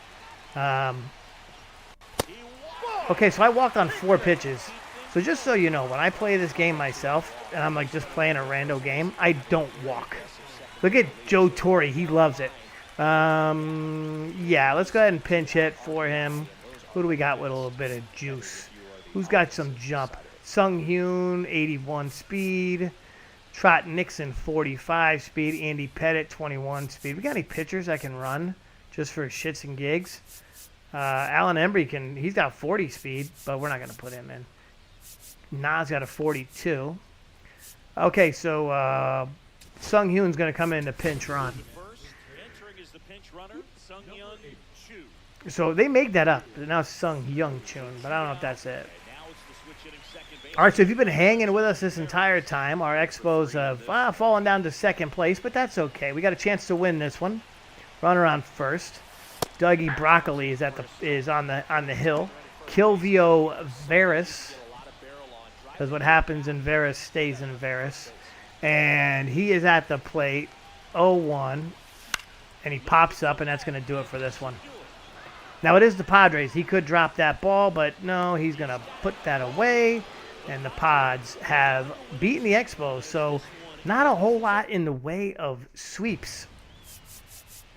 Okay, so I walked on 4 pitches. So just so you know, when I play this game myself and I'm like just playing a rando game, I don't walk. Look at Joe Torre, he loves it. Yeah, let's go ahead and pinch hit for him. Who do we got with a little bit of juice? Who's got some jump? Sung Hyun, 81 speed. Trot Nixon, 45 speed. Andy Pettit, 21 speed. We got any pitchers that can run just for shits and gigs? Alan Embry he's got 40 speed, but we're not going to put him in. Nas got a 42. Okay, so Sung Hyun's going to come in to pinch run. So they make that up. Now it's Sung Hyun Chun, but I don't know if that's it. All right, so if you've been hanging with us this entire time, our Expos have fallen down to second place, but that's okay. We got a chance to win this one. Runner on first. Dougie Broccoli is on the hill. Kilvio Veras, because what happens in Veras stays in Veras, and he is at the plate. 0-1, and he pops up, and that's going to do it for this one. Now it is the Padres. He could drop that ball, but no, he's going to put that away. And the Pods have beaten the Expos, so not a whole lot in the way of sweeps.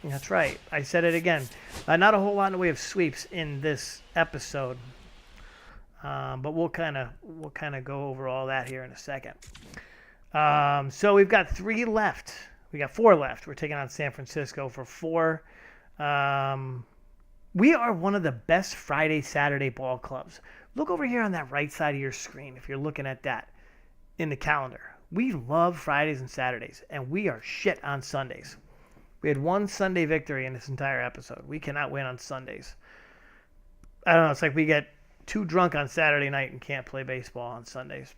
That's right. I said it again. Not a whole lot in the way of sweeps in this episode. But we'll kind of go over all that here in a second. So we've got 3 left. We got 4 left. We're taking on San Francisco for 4. We are one of the best Friday, Saturday ball clubs. Look over here on that right side of your screen if you're looking at that in the calendar. We love Fridays and Saturdays, and we are shit on Sundays. We had 1 Sunday victory in this entire episode. We cannot win on Sundays. I don't know. It's like we get too drunk on Saturday night and can't play baseball on Sundays.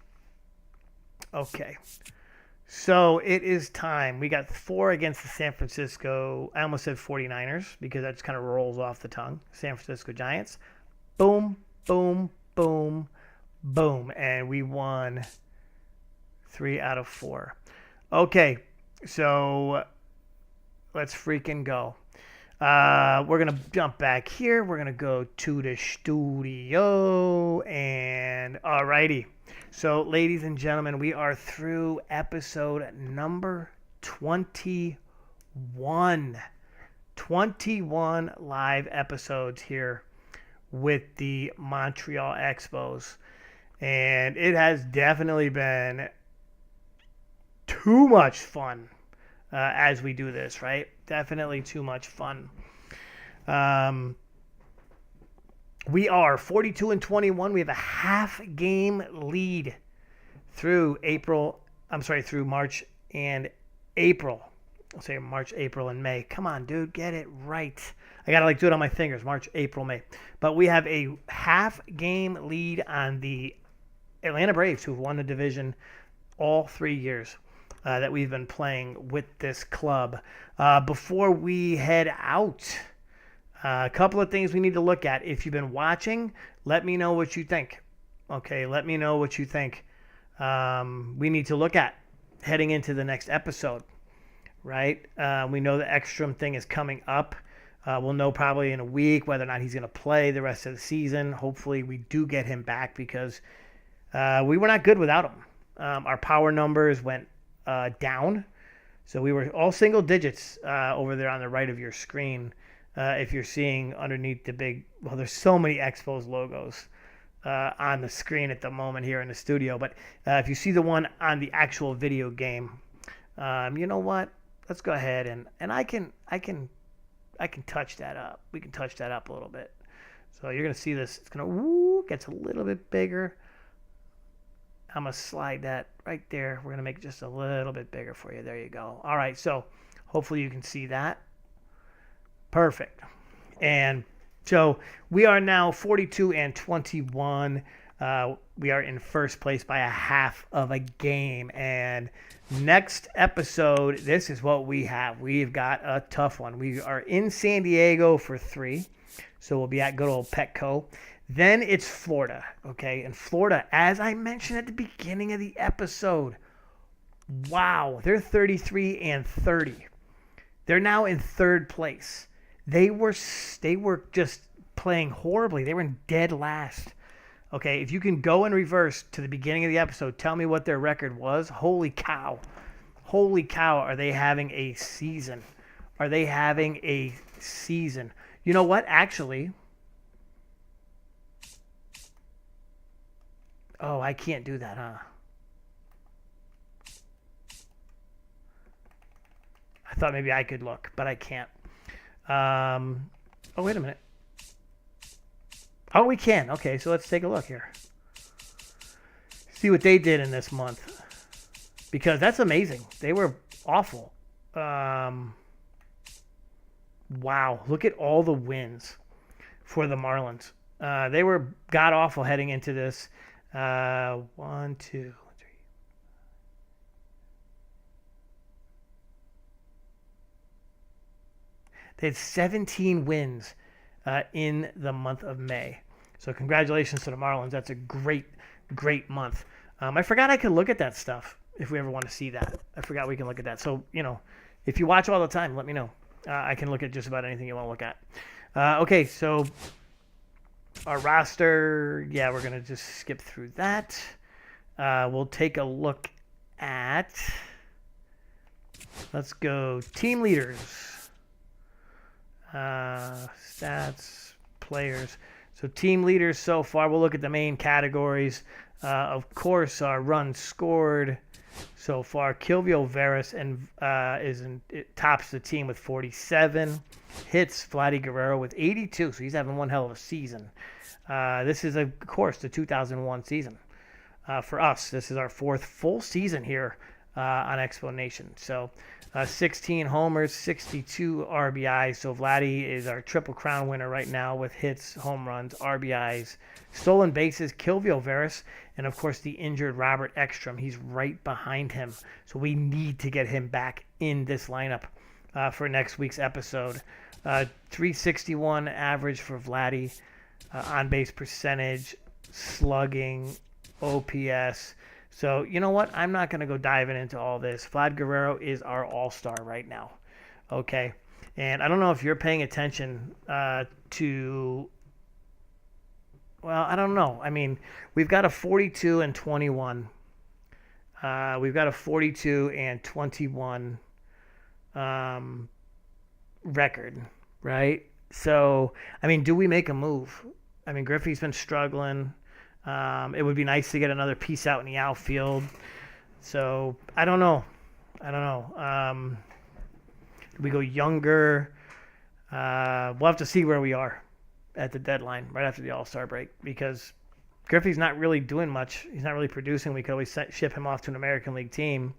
Okay. So it is time. We got 4 against the San Francisco. I almost said 49ers because that just kind of rolls off the tongue. San Francisco Giants. Boom, boom, boom, boom. And we won 3 out of 4. Okay. So let's freaking go. We're going to jump back here. We're going to go to the studio. And alrighty. So, ladies and gentlemen, we are through episode number 21. 21 live episodes here with the Montreal Expos. And it has definitely been too much fun as we do this, right? Definitely too much fun. We are 42-21. We have a half game lead through March and April. I'll say March, April, and May. Come on, dude, get it right. I gotta do it on my fingers. March, April, May. But we have a half game lead on the Atlanta Braves, who've won the division all 3 years that we've been playing with this club. Before we head out, a couple of things we need to look at. If you've been watching, let me know what you think. Okay, let me know what you think. We need to look at heading into the next episode. right? We know the Ekstrom thing is coming up. We'll know probably in a week whether or not he's going to play the rest of the season. Hopefully we do get him back because we were not good without him. Our power numbers went down. So we were all single digits over there on the right of your screen. If you're seeing underneath the big, well, there's so many Expos logos on the screen at the moment here in the studio. But if you see the one on the actual video game, you know what? Let's go ahead and I can touch that up. We can touch that up a little bit. So you're gonna see this. It's gonna gets a little bit bigger. I'm gonna slide that right there. We're gonna make it just a little bit bigger for you. There you go. All right. So hopefully you can see that. Perfect. And so we are now 42-21. We are in first place by a half of a game. And next episode, this is what we have. We've got a tough one. We are in San Diego for 3. So we'll be at good old Petco. Then it's Florida. Okay. And Florida, as I mentioned at the beginning of the episode, wow, they're 33-30. They're now in third place. They were just playing horribly. They were in dead last. Okay, if you can go in reverse to the beginning of the episode, tell me what their record was. Holy cow. Holy cow, are they having a season? Are they having a season? You know what? Actually, oh, I can't do that, huh? I thought maybe I could look, but I can't. Oh, wait a minute. Oh, we can. Okay, so let's take a look here. See what they did in this month. Because that's amazing. They were awful. Wow. Look at all the wins for the Marlins. They were god-awful heading into this. 1, 2, 3. They had 17 wins in the month of May. So congratulations to the Marlins. That's a great, great month. I forgot I could look at that stuff if we ever want to see that. I forgot we can look at that. So, if you watch all the time, let me know. I can look at just about anything you want to look at. Okay, so our roster, yeah, we're going to just skip through that. We'll take a look at, let's go team leaders. Stats, players. So team leaders so far, we'll look at the main categories. Of course, our runs scored so far. Kilvio Veras it tops the team with 47. Hits Vladdy Guerrero with 82. So he's having one hell of a season. This is, of course, the 2001 season. For us, this is our 4th full season here on Exponation. So 16 homers, 62 RBIs. So Vladdy is our Triple Crown winner right now with hits, home runs, RBIs, stolen bases, Kilvio Veras, and of course the injured Robert Ekstrom. He's right behind him. So we need to get him back in this lineup for next week's episode. 361 average for Vladdy, on-base percentage, slugging, OPS. So, you know what? I'm not going to go diving into all this. Vlad Guerrero is our all-star right now. Okay? And I don't know if you're paying attention to... Well, I don't know. I mean, we've got a 42-21. We've got a 42-21 record, right? So, I mean, do we make a move? I mean, Griffey's been struggling. It would be nice to get another piece out in the outfield. So, I don't know. Do we go younger? We'll have to see where we are at the deadline, right after the All-Star break, because Griffey's not really doing much. He's not really producing. We could always ship him off to an American League team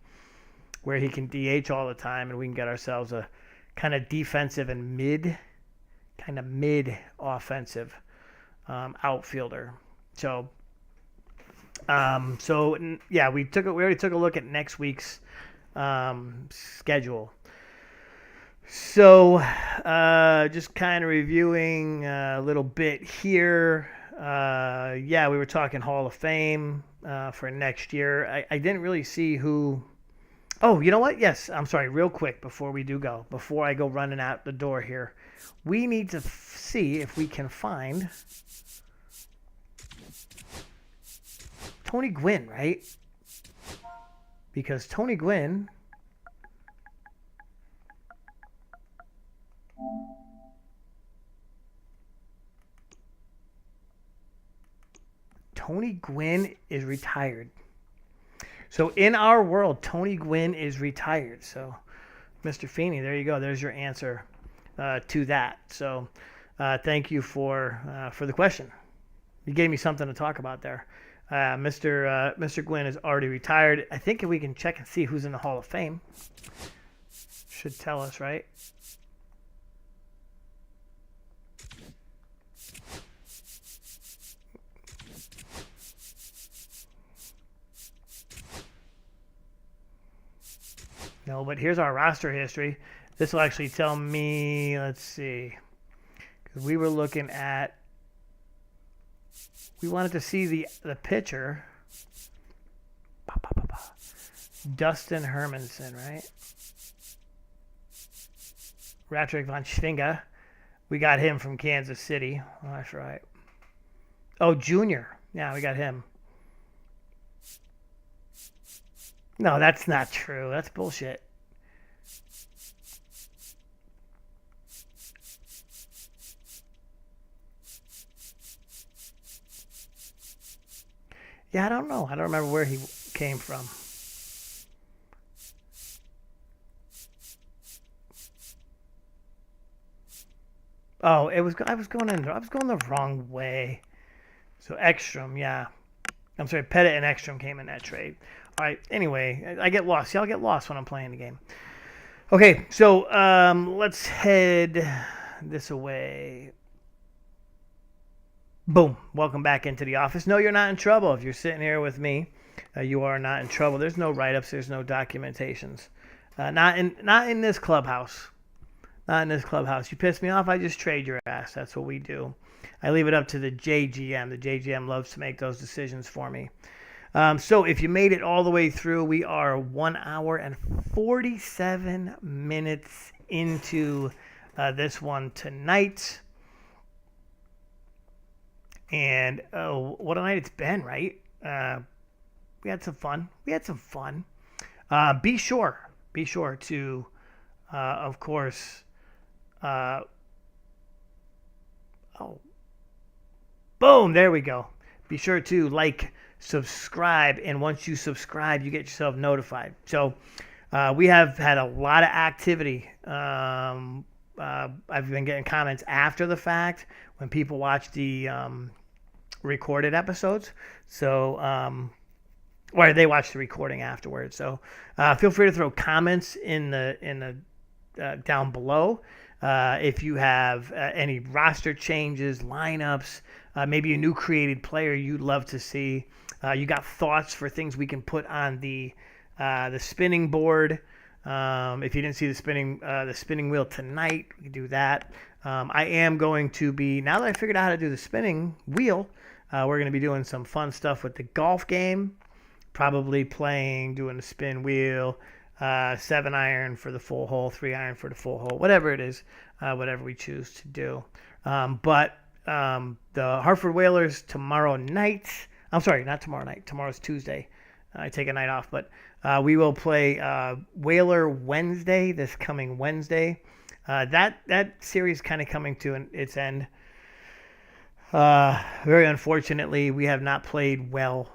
where he can DH all the time, and we can get ourselves a kind of defensive and mid-offensive outfielder. So, yeah, we already took a look at next week's schedule. So, just kind of reviewing a little bit here. Yeah, we were talking Hall of Fame for next year. I didn't really see who Oh, you know what? Yes, I'm sorry. Real quick before we do go, before I go running out the door here, we need to see if we can find Tony Gwynn, right? Because Tony Gwynn is retired. So in our world, Tony Gwynn is retired. So, Mr. Feeney, there you go. There's your answer to that. So, thank you for the question. You gave me something to talk about there. Mr. Gwynn is already retired. I think if we can check and see who's in the Hall of Fame, should tell us, right? No, but here's our roster history. This will actually tell me, let's see, because we were looking at, we wanted to see the pitcher, Dustin Hermanson, right? Patrick von Schwinga. We got him from Kansas City. Oh, that's right. Oh, Junior. Yeah, we got him. No, that's not true. That's bullshit. Yeah, I don't know. I don't remember where he came from. Oh, I was going the wrong way. So Ekstrom, yeah. I'm sorry, Pettit and Ekstrom came in that trade. All right, anyway, I get lost. Y'all get lost when I'm playing the game. Okay, so let's head this away. Boom. Welcome back into the office. No, you're not in trouble. If you're sitting here with me, you are not in trouble. There's no write-ups. There's no documentations. Not in this clubhouse. Not in this clubhouse. You piss me off, I just trade your ass. That's what we do. I leave it up to the JGM. The JGM loves to make those decisions for me. So if you made it all the way through, we are 1 hour and 47 minutes into this one tonight. And what a night it's been, right? We had some fun. Be sure to, of course, boom, there we go. Be sure to like, subscribe, and once you subscribe, you get yourself notified. So we have had a lot of activity. I've been getting comments after the fact when people watch the recorded episodes. So, or they watch the recording afterwards. So feel free to throw comments in the down below. If you have any roster changes, lineups, maybe a new created player you'd love to see. You got thoughts for things we can put on the spinning board. If you didn't see the spinning wheel tonight, we can do that. I am going to be, now that I figured out how to do the spinning wheel, we're going to be doing some fun stuff with the golf game. Probably doing the spin wheel, 7-iron for the full hole, 3-iron for the full hole, whatever it is, whatever we choose to do. But the Hartford Whalers tomorrow night, I'm sorry, not tomorrow night. Tomorrow's Tuesday. I take a night off, but we will play Whaler Wednesday, this coming Wednesday. That series kind of coming to its end. Very unfortunately, we have not played well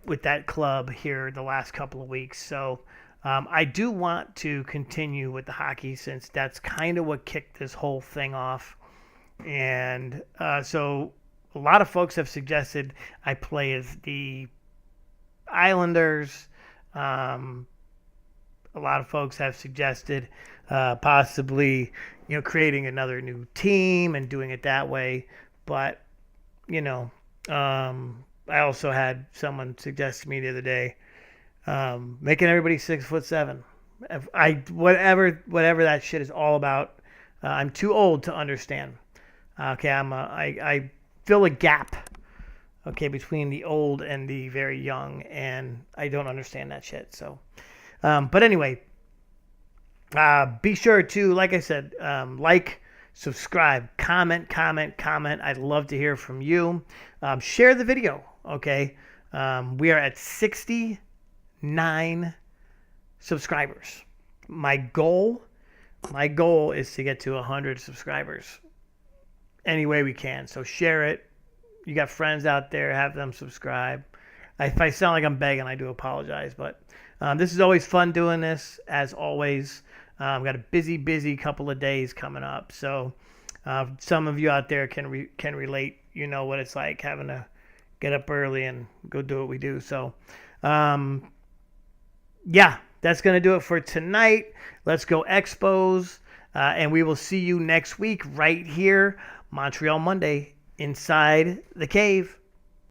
with that club here the last couple of weeks. So I do want to continue with the hockey since that's kind of what kicked this whole thing off. And so a lot of folks have suggested I play as the Islanders. A lot of folks have suggested possibly, creating another new team and doing it that way. But, I also had someone suggest to me the other day, making everybody 6'7". Whatever that shit is all about, I'm too old to understand. Okay, I fill a gap, okay, between the old and the very young, and I don't understand that shit. So, But anyway, be sure to, like I said, like, subscribe, comment. I'd love to hear from you. Share the video, okay? We are at 69 subscribers. My goal is to get to 100 subscribers any way we can. So share it. You got friends out there, have them subscribe. If I sound like I'm begging, I do apologize. But this is always fun doing this, as always. Got a busy couple of days coming up. So some of you out there can relate. You know what it's like having to get up early and go do what we do. So, yeah, that's going to do it for tonight. Let's go Expos. And we will see you next week right here, Montreal Monday, inside the cave.